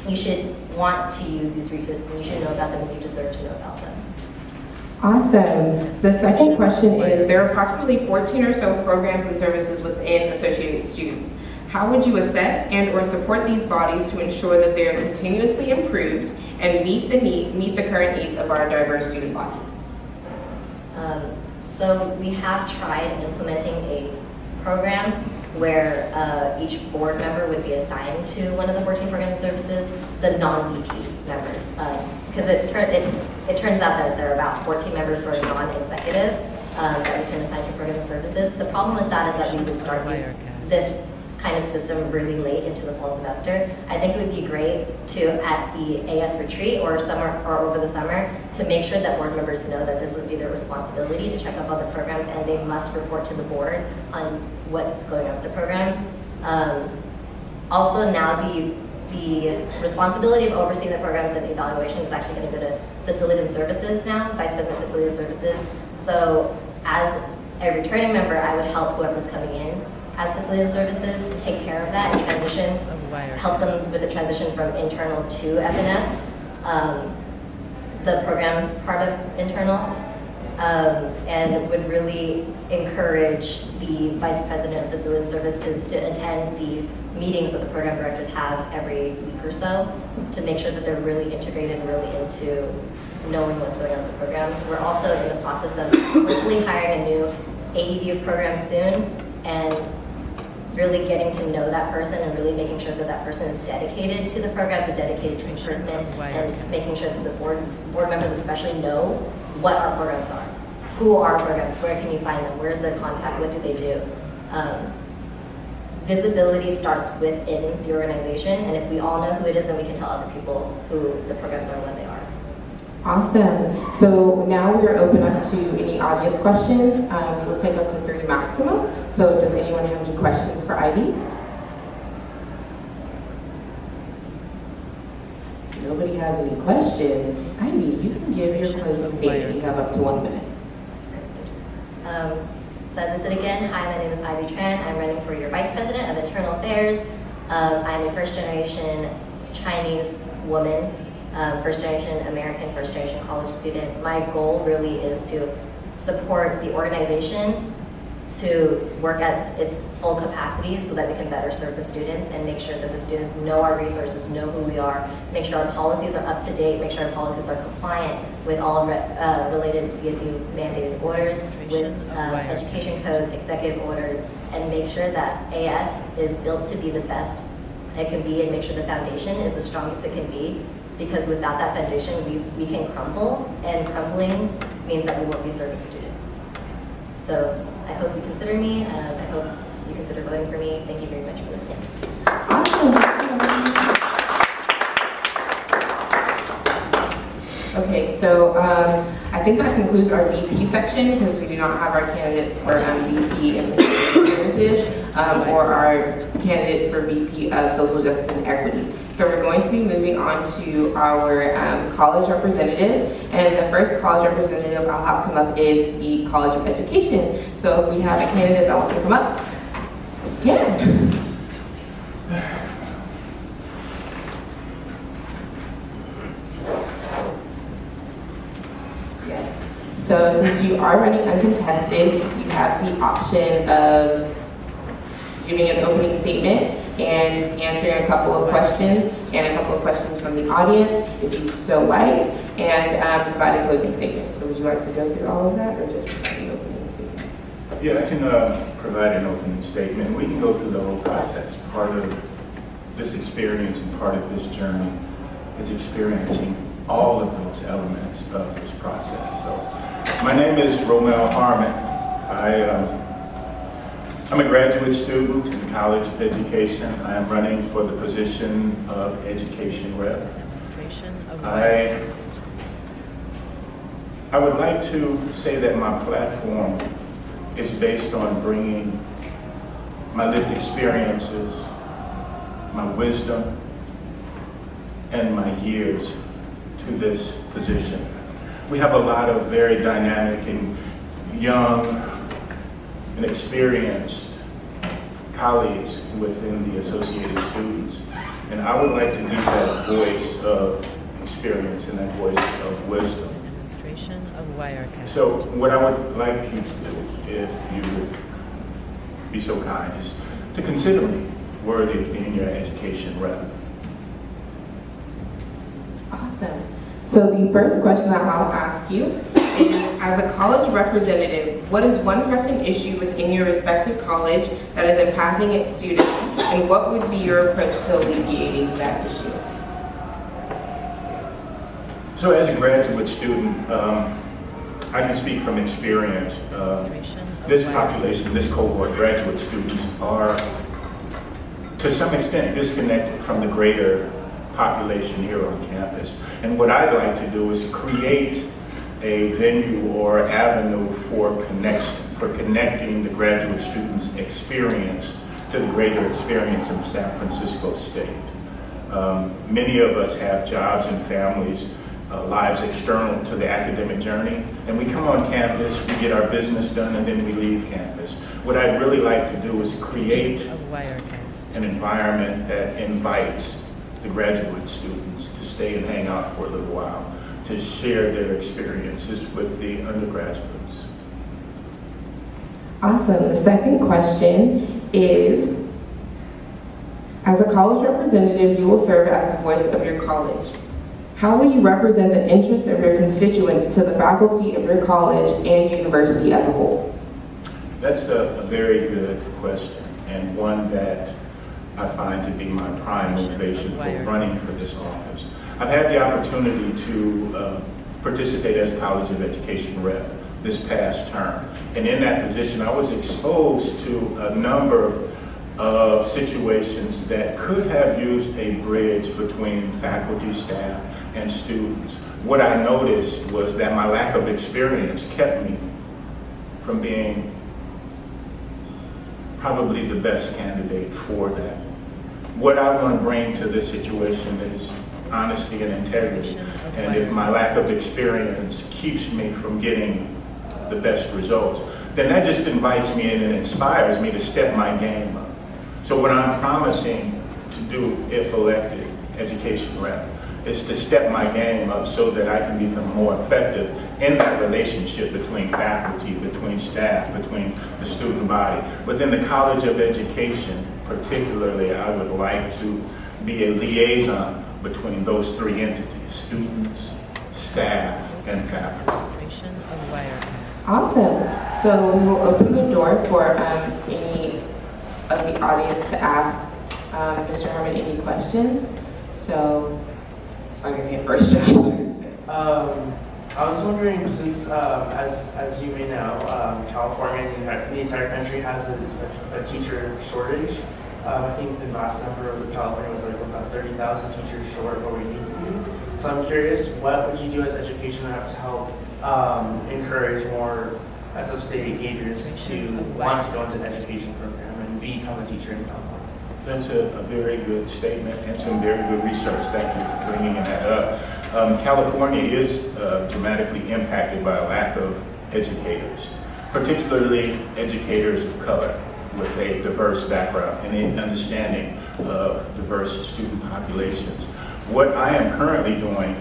you should want to use these resources, and you should know about them, and you deserve to know about them. Awesome. The second question is, there are approximately 14 or so programs and services within Associated Students. How would you assess and or support these bodies to ensure that they are continuously improved and meet the current needs of our diverse student body? So we have tried implementing a program where each board member would be assigned to one of the 14 programs and services, the non-VP members. Because it turns out that there are about 14 members who are non-executive that we can assign to programs and services. The problem with that is that we would start this kind of system really late into the fall semester. I think it would be great to, at the AS retreat or over the summer, to make sure that board members know that this would be their responsibility to check up on the programs, and they must report to the board on what's going on with the programs. Also, now the responsibility of overseeing the programs and evaluation is actually going to go to Facilities and Services now, Vice President of Facilities and Services. So as a returning member, I would help whoever's coming in as Facilities and Services take care of that and transition, help them with the transition from internal to FNS, the program part of internal, and would really encourage the Vice President of Facilities Services to attend the meetings that the program directors have every week or so to make sure that they're really integrated and really into knowing what's going on with the programs. We're also in the process of hopefully hiring a new AED of programs soon and really getting to know that person and really making sure that that person is dedicated to the programs and dedicated to improvement and making sure that the board members especially know what our programs are. Who are our programs? Where can you find them? Where's their contact? What do they do? Visibility starts within the organization, and if we all know who it is, then we can tell other people who the programs are and what they are. Awesome. So now we are open up to any audience questions. We'll take up to 3 maximum. So does anyone have any questions for Ivy? Nobody has any questions. Ivy, you can give your closing statement. You have up to 1 minute. So as I said again, hi, my name is Ivy Tran. I'm running for your Vice President of Internal Affairs. I'm a first-generation Chinese woman, first-generation American, first-generation college student. My goal really is to support the organization to work at its full capacity so that we can better serve the students and make sure that the students know our resources, know who we are, make sure our policies are up to date, make sure our policies are compliant with all related CSU mandated orders, with education codes, executive orders, and make sure that AS is built to be the best it can be and make sure the foundation is the strongest it can be, because without that foundation we can crumble, and crumbling means that we won't be serving students. So I hope you consider me. I hope you consider voting for me. Thank you very much for listening. Okay, so I think that concludes our VP section because we do not have our candidates for VP and services or our candidates for VP of Social Justice and Equity. So we're going to be moving on to our college representatives, and the first college representative I'll have come up is the College of Education. So if we have a candidate that wants to come up, yeah. So since you are running uncontested, you have the option of giving an opening statement and answering a couple of questions and a couple of questions from the audience, if you so like, and provide a closing statement. So would you like to go through all of that or just provide an opening statement? Yeah, I can provide an opening statement. We can go through the whole process. Part of this experience and part of this journey is experiencing all of those elements of this process. So my name is Romel Harmon. I'm a graduate student in the College of Education. I am running for the position of Education Rep. I would like to say that my platform is based on bringing my lived experiences, my wisdom, and my years to this position. We have a lot of very dynamic and young and experienced colleagues within the Associated Students. And I would like to be that voice of experience and that voice of wisdom. Demonstration of Wirecast. So what I would like you to do, if you would be so kind, is to consider me worthy of being your education rep. Awesome. So the first question that I'll ask you is, as a college representative, what is one pressing issue within your respective college that is impacting its students, and what would be your approach to alleviating that issue? So as a graduate student, I can speak from experience. This population, this cohort, graduate students, are to some extent disconnected from the greater population here on campus. And what I'd like to do is create a venue or avenue for connection, for connecting the graduate students' experience to the greater experience of San Francisco State. Many of us have jobs and families, lives external to the academic journey, and we come on campus, we get our business done, and then we leave campus. What I'd really like to do is create an environment that invites the graduate students to stay and hang out for a little while, to share their experiences with the undergraduates. Awesome. The second question is, as a college representative, you will serve as the voice of your college. How will you represent the interests of your constituents to the faculty of your college and university as a whole? That's a very good question, and one that I find to be my prime motivation for running for this office. I've had the opportunity to participate as College of Education rep this past term. And in that position, I was exposed to a number of situations that could have used a bridge between faculty, staff, and students. What I noticed was that my lack of experience kept me from being probably the best candidate for that. What I want to bring to this situation is honesty and integrity. And if my lack of experience keeps me from getting the best results, then that just invites me in and inspires me to step my game up. So what I'm promising to do, if elected education rep, is to step my game up so that I can become more effective in that relationship between faculty, between staff, between the student body. Within the College of Education, particularly, I would like to be a liaison between those three entities: students, staff, and faculty. Awesome. So we will open the door for any of the audience to ask Mr. Herman any questions. So I'll give you a first, Josh. I was wondering, since as you may know, California and the entire country has a teacher shortage. I think the last number of California was like about 30,000 teachers short where we need to be. So I'm curious, what would you do as education rep to help encourage more SF-state engagers to want to go into the education program and become a teacher in California? That's a very good statement and some very good research. Thank you for bringing that up. California is dramatically impacted by a lack of educators, particularly educators of color with a diverse background and an understanding of diverse student populations. What I am currently doing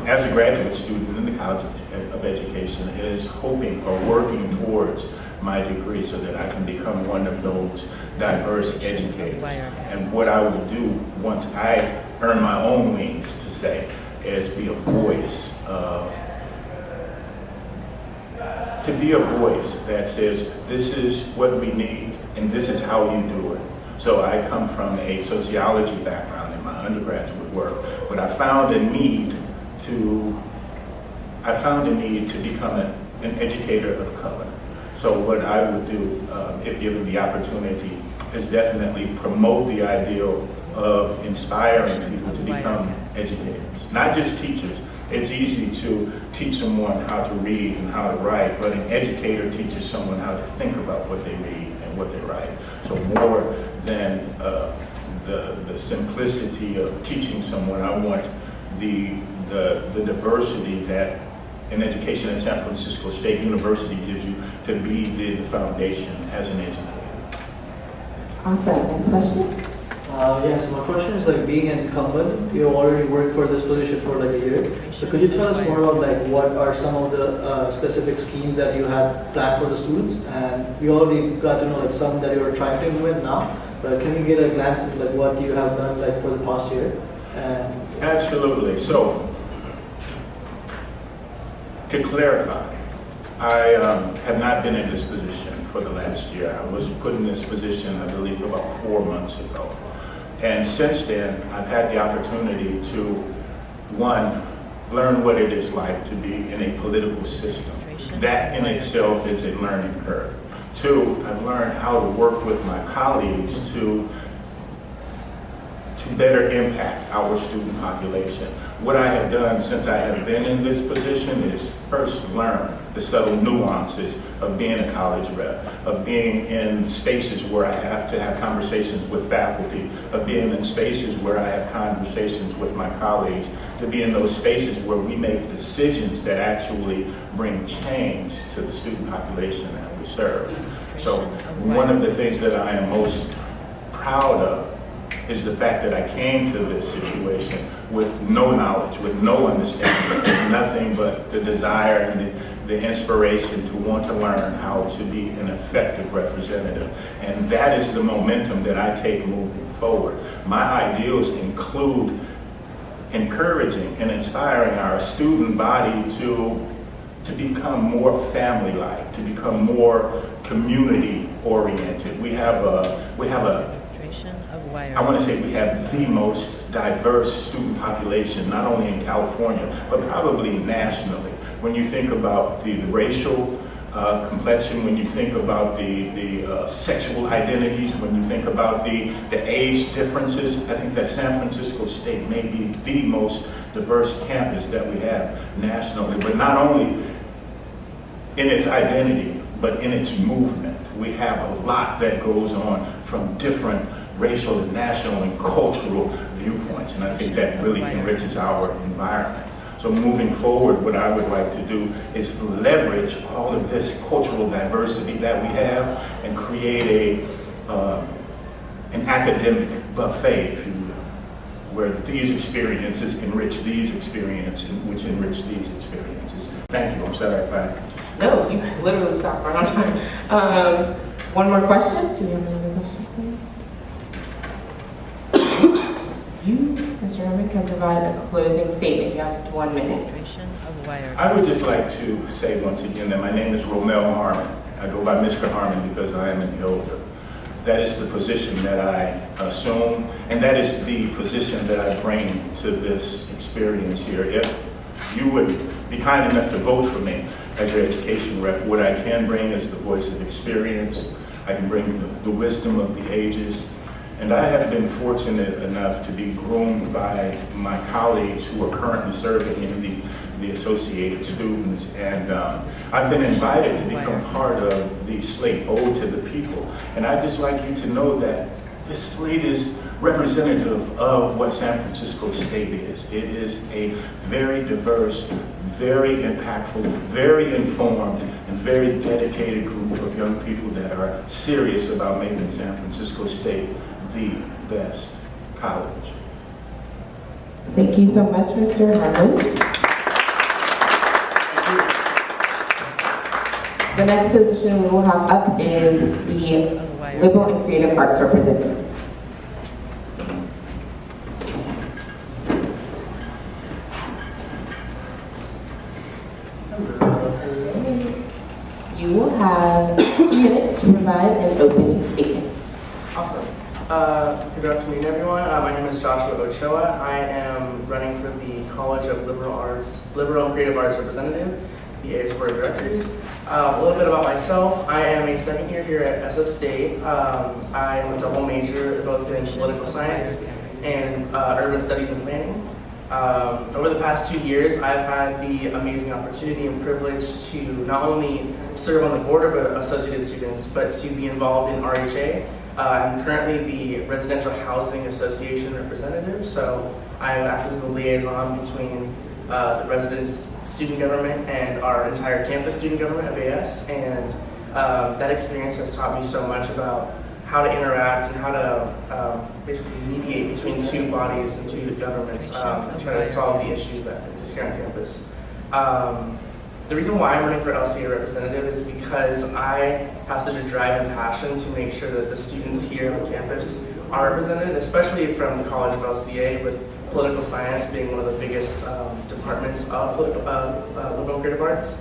as a graduate student in the College of Education is hoping or working towards my degree so that I can become one of those diverse educators. And what I will do once I earn my own wings, to say, is be a voice that says, this is what we need and this is how you do it. So I come from a sociology background in my undergraduate work, but I found a need to become an educator of color. So what I would do, if given the opportunity, is definitely promote the ideal of inspiring people to become educators. Not just teachers, It's easy to teach someone how to read and how to write, but an educator teaches someone how to think about what they read and what they write. So more than the simplicity of teaching someone, I want the diversity that an education at San Francisco State University gives you to be the foundation as an educator. Awesome. Next question. Yes, my question is like being an incumbent, you already worked for this position for like a year. So could you tell us more about like what are some of the specific schemes that you have planned for the students? And we already got to know like some that you're trying to implement now, but can you get a glance at like what you have done like for the past year? And Absolutely. So, to clarify, I have not been in this position for the last year. I was put in this position, I believe, about 4 months ago. And since then, I've had the opportunity to, one, learn what it is like to be in a political system. That in itself is a learning curve. Two, I've learned how to work with my colleagues to better impact our student population. What I have done since I have been in this position is first learn the subtle nuances of being a college rep, of being in spaces where I have to have conversations with faculty, of being in spaces where I have conversations with my colleagues, to be in those spaces where we make decisions that actually bring change to the student population that we serve. So one of the things that I am most proud of is the fact that I came to this situation with no knowledge, with no understanding, with nothing but the desire and the inspiration to want to learn how to be an effective representative. And that is the momentum that I take moving forward. My ideals include encouraging and inspiring our student body to become more family-like, to become more community-oriented. We have I want to say we have the most diverse student population, not only in California, but probably nationally. When you think about the racial complexion, when you think about the sexual identities, when you think about the age differences, I think that San Francisco State may be the most diverse campus that we have nationally, but not only in its identity, but in its movement. We have a lot that goes on from different racial and national and cultural viewpoints, and I think that really enriches our environment. So moving forward, what I would like to do is leverage all of this cultural diversity that we have and create an academic buffet, if you will, where these experiences enrich these experiences, which enrich these experiences. Thank you. I'm sorry if I... No, you literally stopped right on time. One more question? Do you have another question, please? You, Mr. Herman, can provide a closing statement. You have 1 minute. I would just like to say once again that my name is Romel Harmon. I go by Mr. Harmon because I am an elder. That is the position that I assume, and that is the position that I bring to this experience here. If you would be kind enough to vote for me as your education rep, what I can bring is the voice of experience. I can bring the wisdom of the ages. And I have been fortunate enough to be groomed by my colleagues who are currently serving in the associated students. And I've been invited to become part of the slate Ode to the People. And I'd just like you to know that this slate is representative of what San Francisco State is. It is a very diverse, very impactful, very informed, and very dedicated group of young people that are serious about making San Francisco State the best college. Thank you so much, Mr. Harmon. The next position we will have up is the Liberal and Creative Arts Representative. You will have 2 minutes to provide an opening statement. Awesome. Good afternoon, everyone. My name is Joshua Ochoa. I am running for the College of Liberal and Creative Arts Representative, the AS Board of Directors. A little bit about myself. I am a second year here at SF State. I am a double major, both in political science and urban studies and planning. Over the past 2 years, I've had the amazing opportunity and privilege to not only serve on the board of Associated Students, but to be involved in RHA. I'm currently the Residential Housing Association representative, so I act as the liaison between the residents' student government and our entire campus student government of AS, and that experience has taught me so much about how to interact and how to basically mediate between two bodies and two governments, and try to solve the issues that exist here on campus. The reason why I'm running for LCA representative is because I have such a drive and passion to make sure that the students here on campus are represented, especially from the College of LCA, with political science being one of the biggest departments of liberal and creative arts,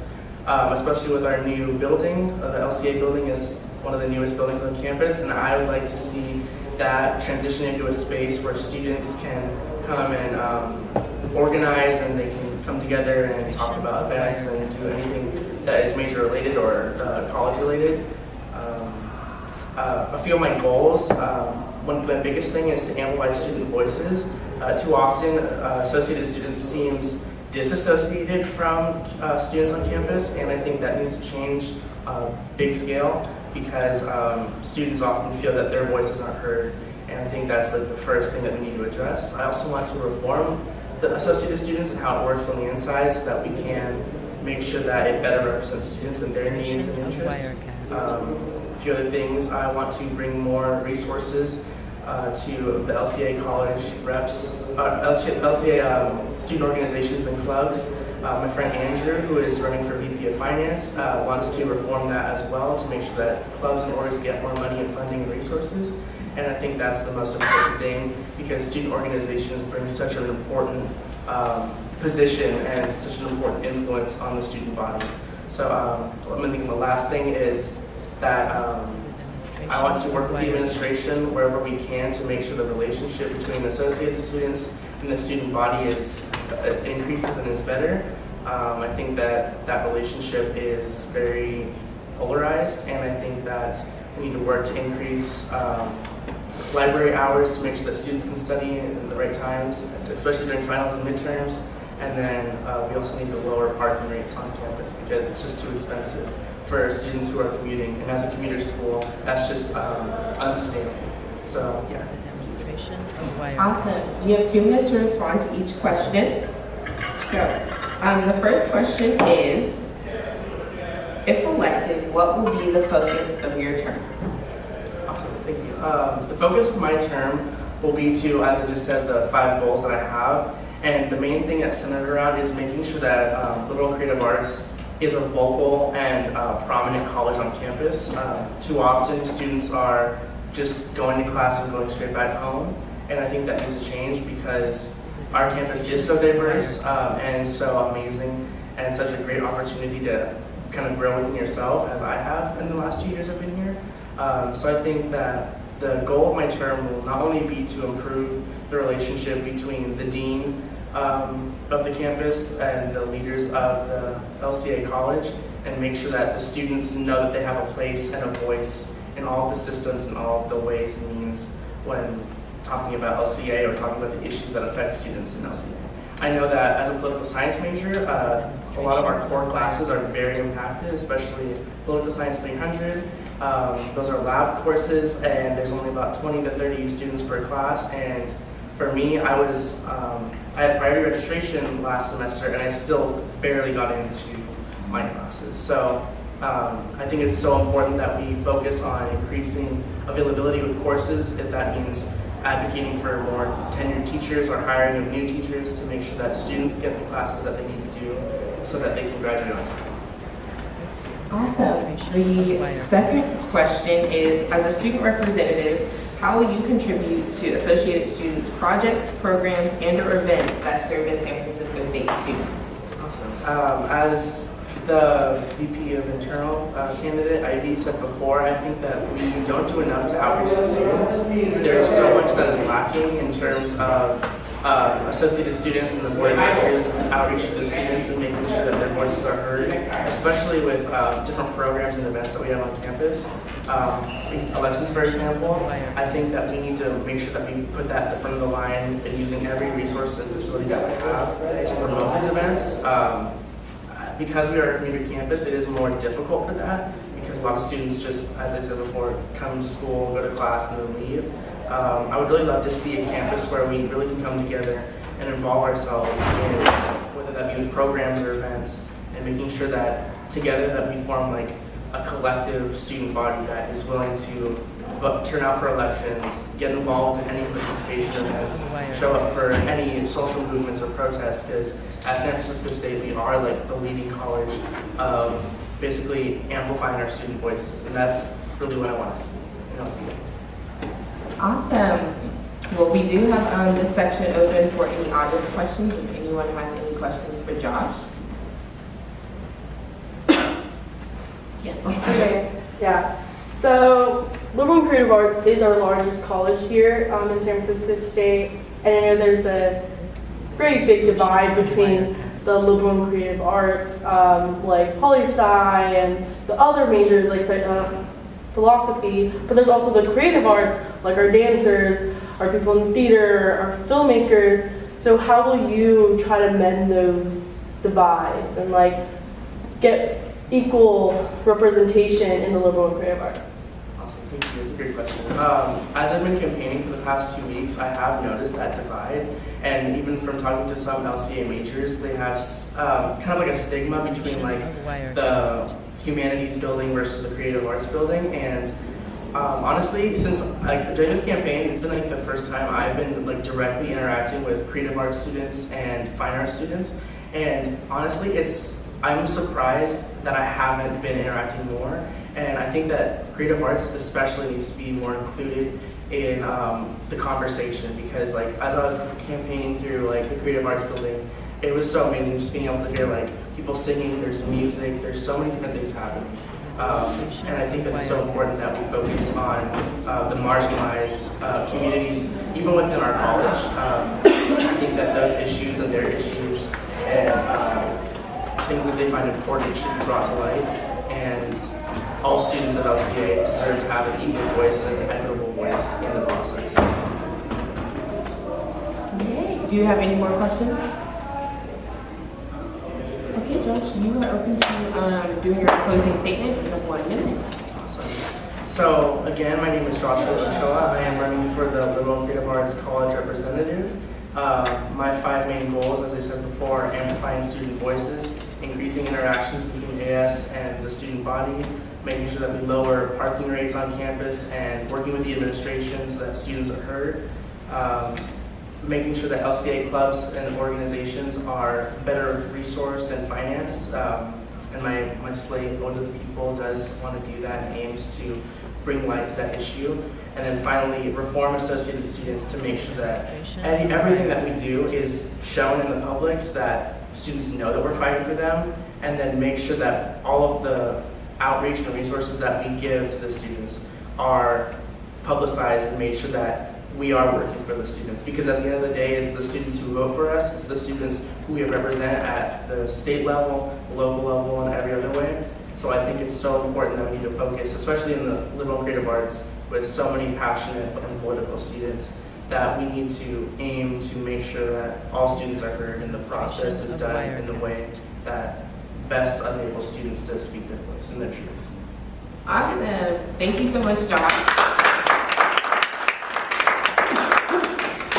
especially with our new building. The LCA building is one of the newest buildings on campus, and I would like to see that transition into a space where students can come and organize, and they can come together and talk about events and do anything that is major related or college related. A few of my goals, one of the biggest thing is to amplify student voices. Too often, Associated Students seems disassociated from students on campus, and I think that needs to change big scale, because students often feel that their voices aren't heard, and I think that's like the first thing that we need to address. I also want to reform the Associated Students and how it works on the inside, so that we can make sure that it better represents students and their needs and interests. A few other things, I want to bring more resources to the LCA college reps, LCA student organizations and clubs. My friend Andrew, who is running for VP of Finance, wants to reform that as well to make sure that clubs and orgs get more money and funding and resources. And I think that's the most important thing, because student organizations bring such an important position and such an important influence on the student body. So I think the last thing is that I want to work with the administration wherever we can to make sure the relationship between Associated Students and the student body increases and is better. I think that that relationship is very polarized, and I think that we need to work to increase library hours to make sure that students can study in the right times, especially during finals and midterms. And then we also need to lower parking rates on campus, because it's just too expensive for students who are commuting. And as a commuter school, that's just unsustainable. So, yeah. Awesome. You have 2 minutes to respond to each question. So, the first question is, if elected, what will be the focus of your term? Awesome, thank you. The focus of my term will be to, as I just said, the 5 goals that I have. And the main thing that's centered around is making sure that liberal creative arts is a vocal and prominent college on campus. Too often, students are just going to class and going straight back home. And I think that needs to change, because our campus is so diverse and so amazing, and such a great opportunity to kind of grow within yourself, as I have in the last 2 years I've been here. So I think that the goal of my term will not only be to improve the relationship between the dean of the campus and the leaders of the LCA college, and make sure that the students know that they have a place and a voice in all of the systems and all of the ways and means when talking about LCA or talking about the issues that affect students in LCA. I know that as a political science major, a lot of our core classes are very impacted, especially Political Science 300. Those are lab courses, and there's only about 20 to 30 students per class. And for me, I had priority registration last semester, and I still barely got into my classes. So I think it's so important that we focus on increasing availability with courses, if that means advocating for more tenured teachers or hiring of new teachers, to make sure that students get the classes that they need to do so that they can graduate on time. Awesome. The second question is, as a student representative, how will you contribute to Associated Students' projects, programs, and or events that service San Francisco State students? Awesome. As the VP of Internal candidate, Ivy, said before, I think that we don't do enough to outreach to students. There is so much that is lacking in terms of Associated Students and the board of directors outreach to students and making sure that their voices are heard, especially with different programs and events that we have on campus. these elections, for example, I think that we need to make sure that we put that at the front of the line and using every resource and facility that we have to promote these events. Because we are a community campus, it is more difficult for that because a lot of students just, as I said before, come to school, go to class, and then leave. I would really love to see a campus where we really can come together and involve ourselves in whether that be with programs or events, and making sure that together that we form like a collective student body that is willing to turn out for elections, get involved in any participation events, show up for any social movements or protests, because at San Francisco State we are like the leading college of basically amplifying our student voices, and that's really what I want to see. And I'll see you. Awesome. Well, we do have this section open for any audience questions. If anyone has any questions for Josh. Yes. Okay, yeah. So, Liberal and Creative Arts is our largest college here in San Francisco State, and I know there's a very big divide between the Liberal and Creative Arts, like poli-sci and the other majors like philosophy, but there's also the creative arts, like our dancers, our people in theater, our filmmakers. So how will you try to mend those divides and like get equal representation in the liberal and creative arts? Awesome, thank you. That's a great question. As I've been campaigning for the past 2 weeks, I have noticed that divide, and even from talking to some LCA majors, they have kind of like a stigma between like the humanities building versus the creative arts building. And honestly, since like during this campaign, it's been like the first time I've been like directly interacting with creative arts students and fine arts students. And honestly, I'm surprised that I haven't been interacting more. And I think that creative arts especially needs to be more included in the conversation, because like as I was campaigning through like the creative arts building, it was so amazing just being able to hear like people singing, there's music, there's so many different things happening. And I think that it's so important that we focus on the marginalized communities, even within our college. I think that those issues and their issues and things that they find important should be brought to light. And all students at LCA deserve to have an equal voice and an equitable voice in the process. Okay. Do you have any more questions? Okay, Josh, you are open to doing your closing statement in 1 minute. Awesome. So again, my name is Joshua Ochoa. I am running for the Liberal and Creative Arts College representative. My 5 main goals, as I said before, are amplifying student voices, increasing interactions between AS and the student body, making sure that we lower parking rates on campus, and working with the administration so that students are heard. Making sure that LCA clubs and organizations are better resourced and financed. And my slate, One of the People, does want to do that and aims to bring light to that issue. And then finally, reform associated students to make sure that everything that we do is shown in the public so that students know that we're fighting for them, and then make sure that all of the outreach and resources that we give to the students are publicized and made sure that we are working for the students. Because at the end of the day, it's the students who vote for us, it's the students who we represent at the state level, local level, and every other way. So I think it's so important that we need to focus, especially in the liberal and creative arts, with so many passionate and political students, that we need to aim to make sure that all students are heard and the process is done in the way that best enables students to speak their voice and their truth. Awesome. Thank you so much, Josh.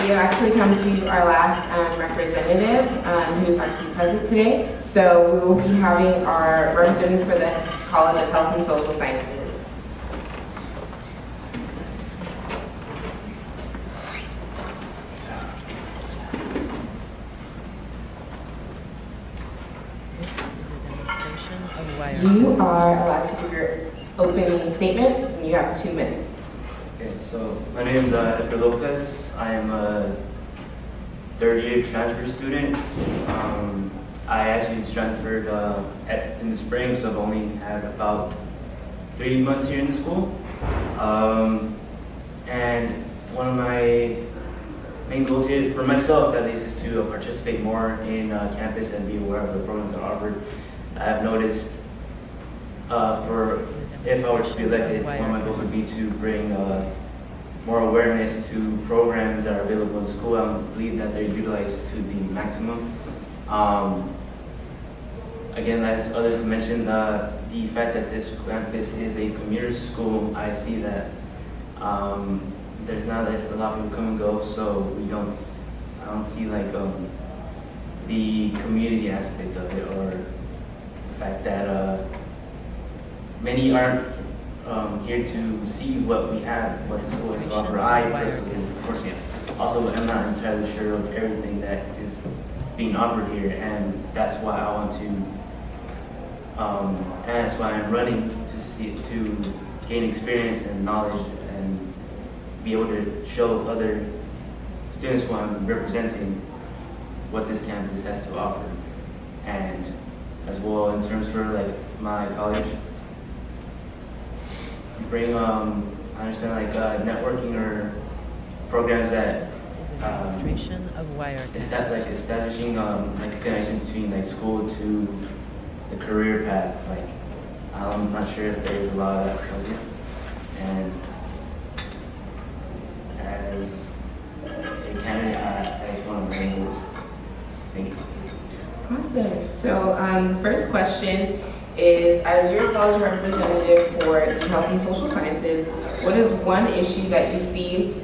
We have actually come to our last representative who is actually present today. So we will be having our representative for the College of Health and Social Sciences. This is a demonstration of wire. You are allowed to give your opening statement, and you have 2 minutes. Okay, so my name is Edgar Lopez. I am a third-year transfer student. I actually transferred in the spring, so I've only had about 3 months here in the school. And one of my main goals here, for myself at least, is to participate more in campus and be aware of the programs that are offered. I have noticed if I were to be elected, one of my goals would be to bring more awareness to programs that are available in school. I believe that they're utilized to the maximum. Again, as others mentioned, the fact that this campus is a commuter school, I see that there's a lot of people come and go, so I don't see like the community aspect of it, or the fact that many aren't here to see what we have, what the school has to offer. I personally, of course, also am not entirely sure of everything that is being offered here, and that's why I want to, and that's why I'm running to gain experience and knowledge and be able to show other students who I'm representing what this campus has to offer, and as well in terms for like my college, bring I understand like networking or programs that This is a demonstration of Wirecast. establishing like a connection between like school to the career path. Like I'm not sure if there is a lot of that present, and as a candidate, as one of my goals. Thank you. Awesome. So the first question is, as your college representative for the Health and Social Sciences, what is one issue that you see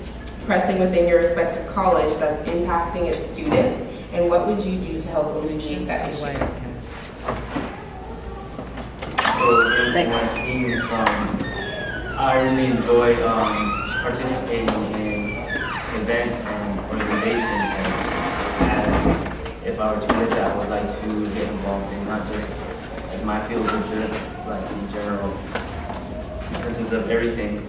pressing within your respective college that's impacting its students, and what would you do to help alleviate that issue? Wirecast. So in my scenes, I really enjoy participating in events and organizations, and as if I were to do that, I would like to get involved in not just in my field, but like in general, because of everything.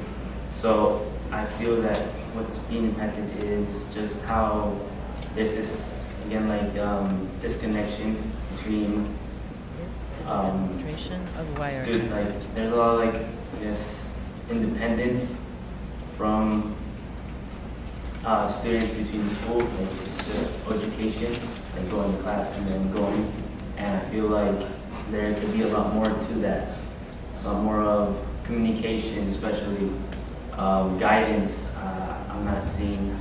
So I feel that what's being impacted is just how there's this, again, like disconnection between This is a demonstration of Wirecast. like, there's a lot of like this independence from students between schools. Like it's just education, like going to class and then going. And I feel like there could be a lot more to that, a lot more of communication, especially guidance. I'm not seeing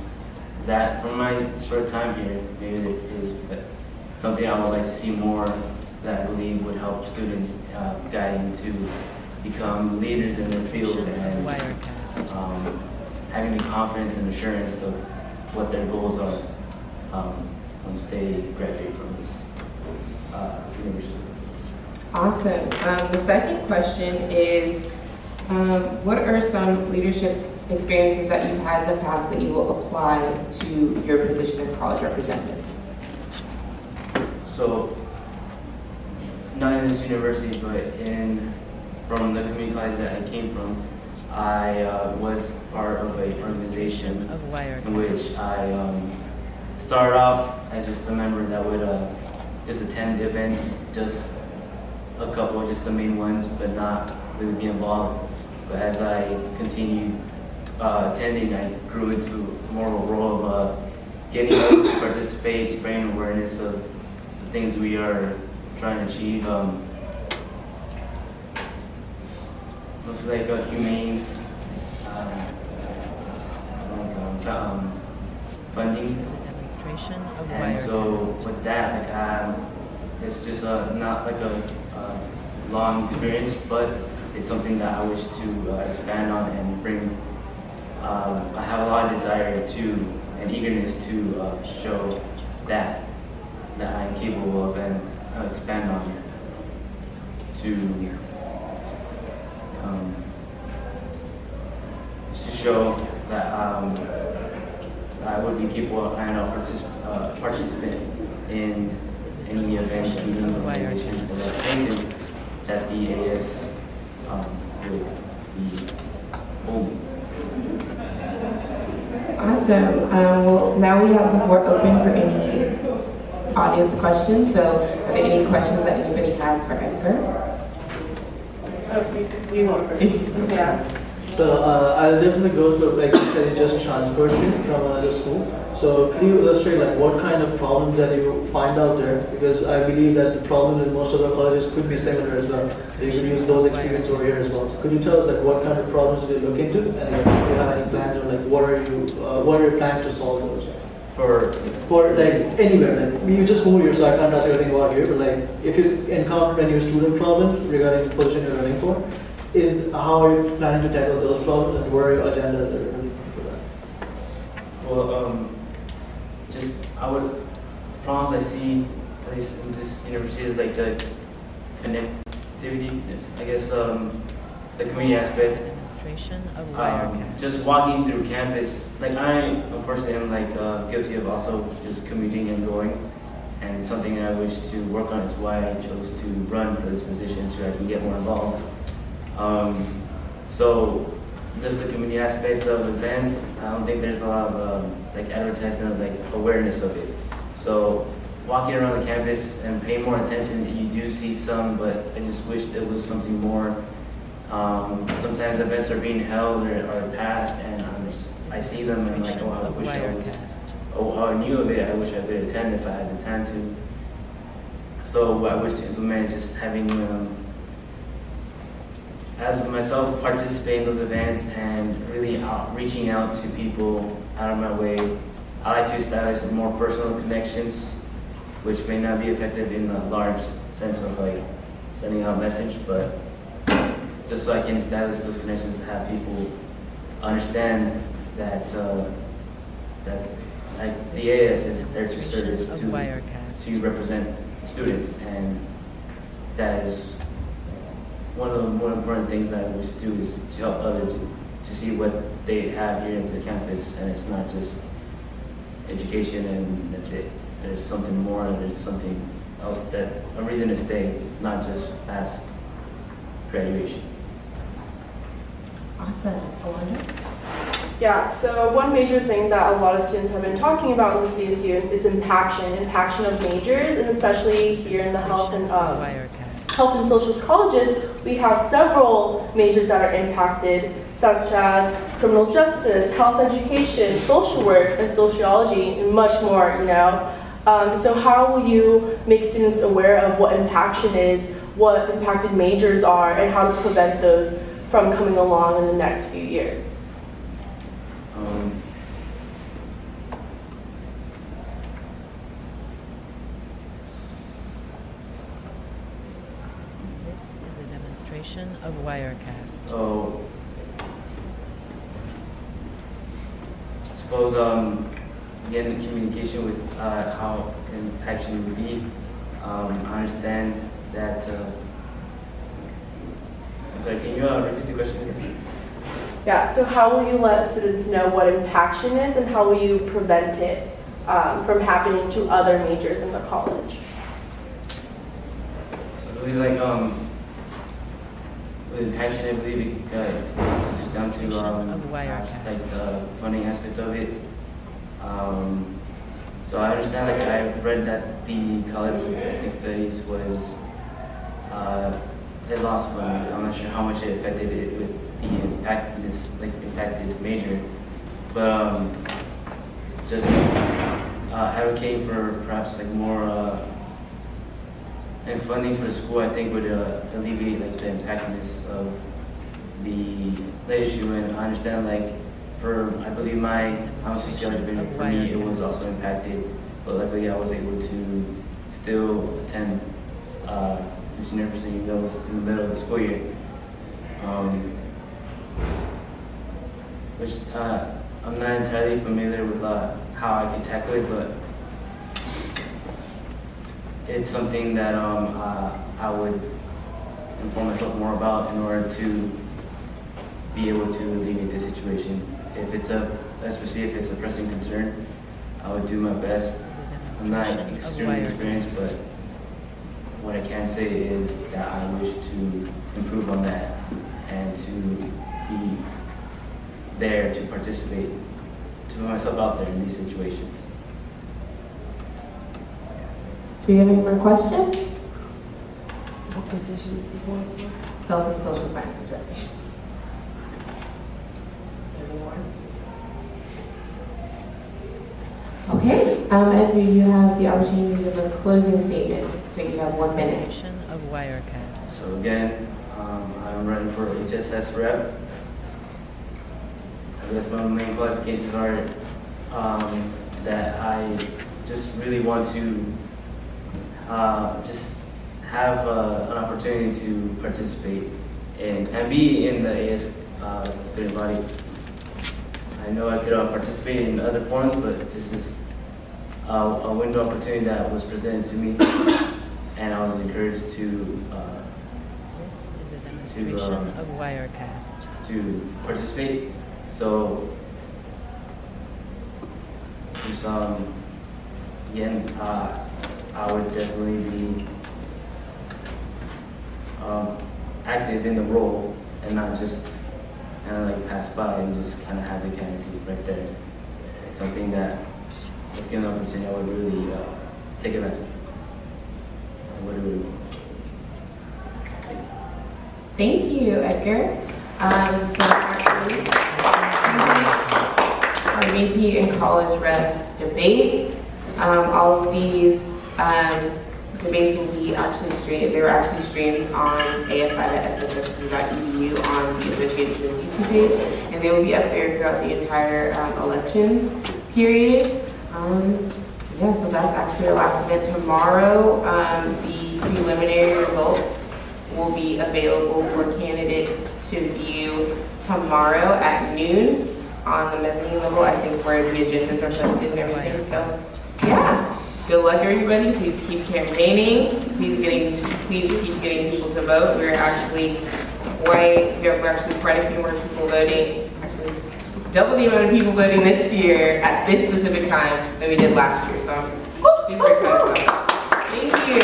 that from my short time here. Maybe it is, but something I would like to see more that I believe would help students guiding to become leaders in their field and having the confidence and assurance of what their goals are once they graduate from this university. Awesome. The second question is, what are some leadership experiences that you've had in the past that you will apply to your position as college representative? So, not in this university, but from the community college that I came from, I was part of an organization in which I started off as just a member that would just attend events, just a couple, just the main ones, but not really be involved. But as I continued attending, I grew into more of a role of getting others to participate, spreading awareness of the things we are trying to achieve. Mostly like a humane funding. This is a demonstration of And so Wirecast. with that, like it's just not like a long experience, but it's something that I wish to expand on and bring. I have a lot of desire to and eagerness to show that I'm capable of and expand on it to just to show that I would be capable and a participant in any events, meetings, organizations that I think that the AS will be holding. Awesome. Well, now we have the floor open for any audience questions. So are there any questions that anybody has for Edgar? You want first? Yeah. So I'll definitely go to, like you said, you just transferred here from another school. So could you illustrate like what kind of problems that you find out there? Because I believe that the problem in most other colleges could be similar as well. So you could use those experiences over here as well. So could you tell us like what kind of problems do you look into, and like, do you have any plans, or like what are your plans to solve those? For like anywhere, like you just moved here, so I can't ask you anything about here. But like if you encounter any student problems regarding the position you're running for, how are you planning to tackle those problems, and what are your agendas that you're running for that? Well, problems I see, at least in this university, is like the connectivity, I guess, the community aspect. Demonstration of Wirecast. Just walking through campus, like I unfortunately am like guilty of also just commuting and going, and it's something I wish to work on is why I chose to run for this position so I can get more involved. So just the community aspect of events, I don't think there's a lot of like advertisement of like awareness of it. So walking around the campus and paying more attention, you do see some, but I just wish there was something more. Sometimes events are being held or passed, and I see them and I'm like, oh, I wish I knew of it. I wish I could attend if I had the time to. So what I wish to implement is just having, as myself, participate in those events and really reaching out to people out of my way. I like to establish more personal connections, which may not be effective in a large sense of like sending out a message, but just so I can establish those connections to have people understand that like the AS is there to service to represent students, and that is one of the more important things that I wish to do is to help others to see what they have here at the campus, and it's not just education and that's it. There's something more, there's something else, that a reason to stay, not just past graduation. Awesome. Alondra? Yeah, so one major thing that a lot of students have been talking about in the CSU is impaction of majors, and especially here in the health and social colleges, we have several majors that are impacted, such as criminal justice, health education, social work, and sociology, and much more, So how will you make students aware of what impaction is, what impacted majors are, and how to prevent those from coming along in the next few years? This is a demonstration of Wirecast. So, I suppose, again, the communication with how impaction would be. I understand that. Can you repeat the question again? Yeah, so how will you let students know what impaction is, and how will you prevent it from happening to other majors in the college? So really with impaction, I believe it's down to perhaps like the funding aspect of it. So I understand, I've read that the College of Ethnic Studies was it lost funding. I'm not sure how much it affected it with the impacted major, but just advocating for perhaps more and funding for the school, I think would alleviate the impactness of the issue. And I understand I believe my sociology major, for me, it was also impacted, but luckily I was able to still attend this university that was in the middle of the school year. Which I'm not entirely familiar with how I can tackle it, but it's something that I would inform myself more about in order to be able to alleviate the situation. Especially if it's a pressing concern, I would do my best. I'm not extremely experienced, but what I can say is that I wish to improve on that and to be there to participate, to put myself out there in these situations. Do you have any more questions? What position is he going for? Health and social sciences, right? Okay, Andrew, you have the opportunity to give a closing statement, so you have 1 minute. Administration of Wirecast. So again, I'm running for HSS rep. I guess my main qualifications are that I just really want to just have an opportunity to participate and be in the AS student body. I know I could participate in other forums, but this is a window opportunity that was presented to me, and I was encouraged to This is a demonstration of Wirecast. to participate. So, just again, I would definitely be active in the role and not just kind of like pass by and just kind of have the candidacy right there. It's something that, if given the opportunity, I would really take advantage of. I would really want. Thank you, Edgar. So actually, our VP and college reps debate. All of these debates will be actually streamed. They were actually streamed on asi.sfsu.edu on the Associated Students YouTube page, and they will be up there throughout the entire elections period. Yeah, so that's actually our last event tomorrow. The preliminary results will be available for candidates to view tomorrow at noon on the mezzanine level, I think, where the agendas are posted and everything. So, yeah, good luck, everybody. Please keep campaigning. Please keep getting people to vote. We're actually quite a few more people voting. Actually, double the amount of people voting this year at this specific time than we did last year. So I'm super excited about that. Thank you.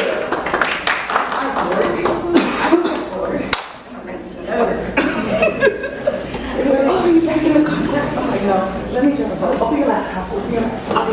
Oh, you're back in the conference. Oh, my God. Let me jump up. Open your laptops. Open your laptops.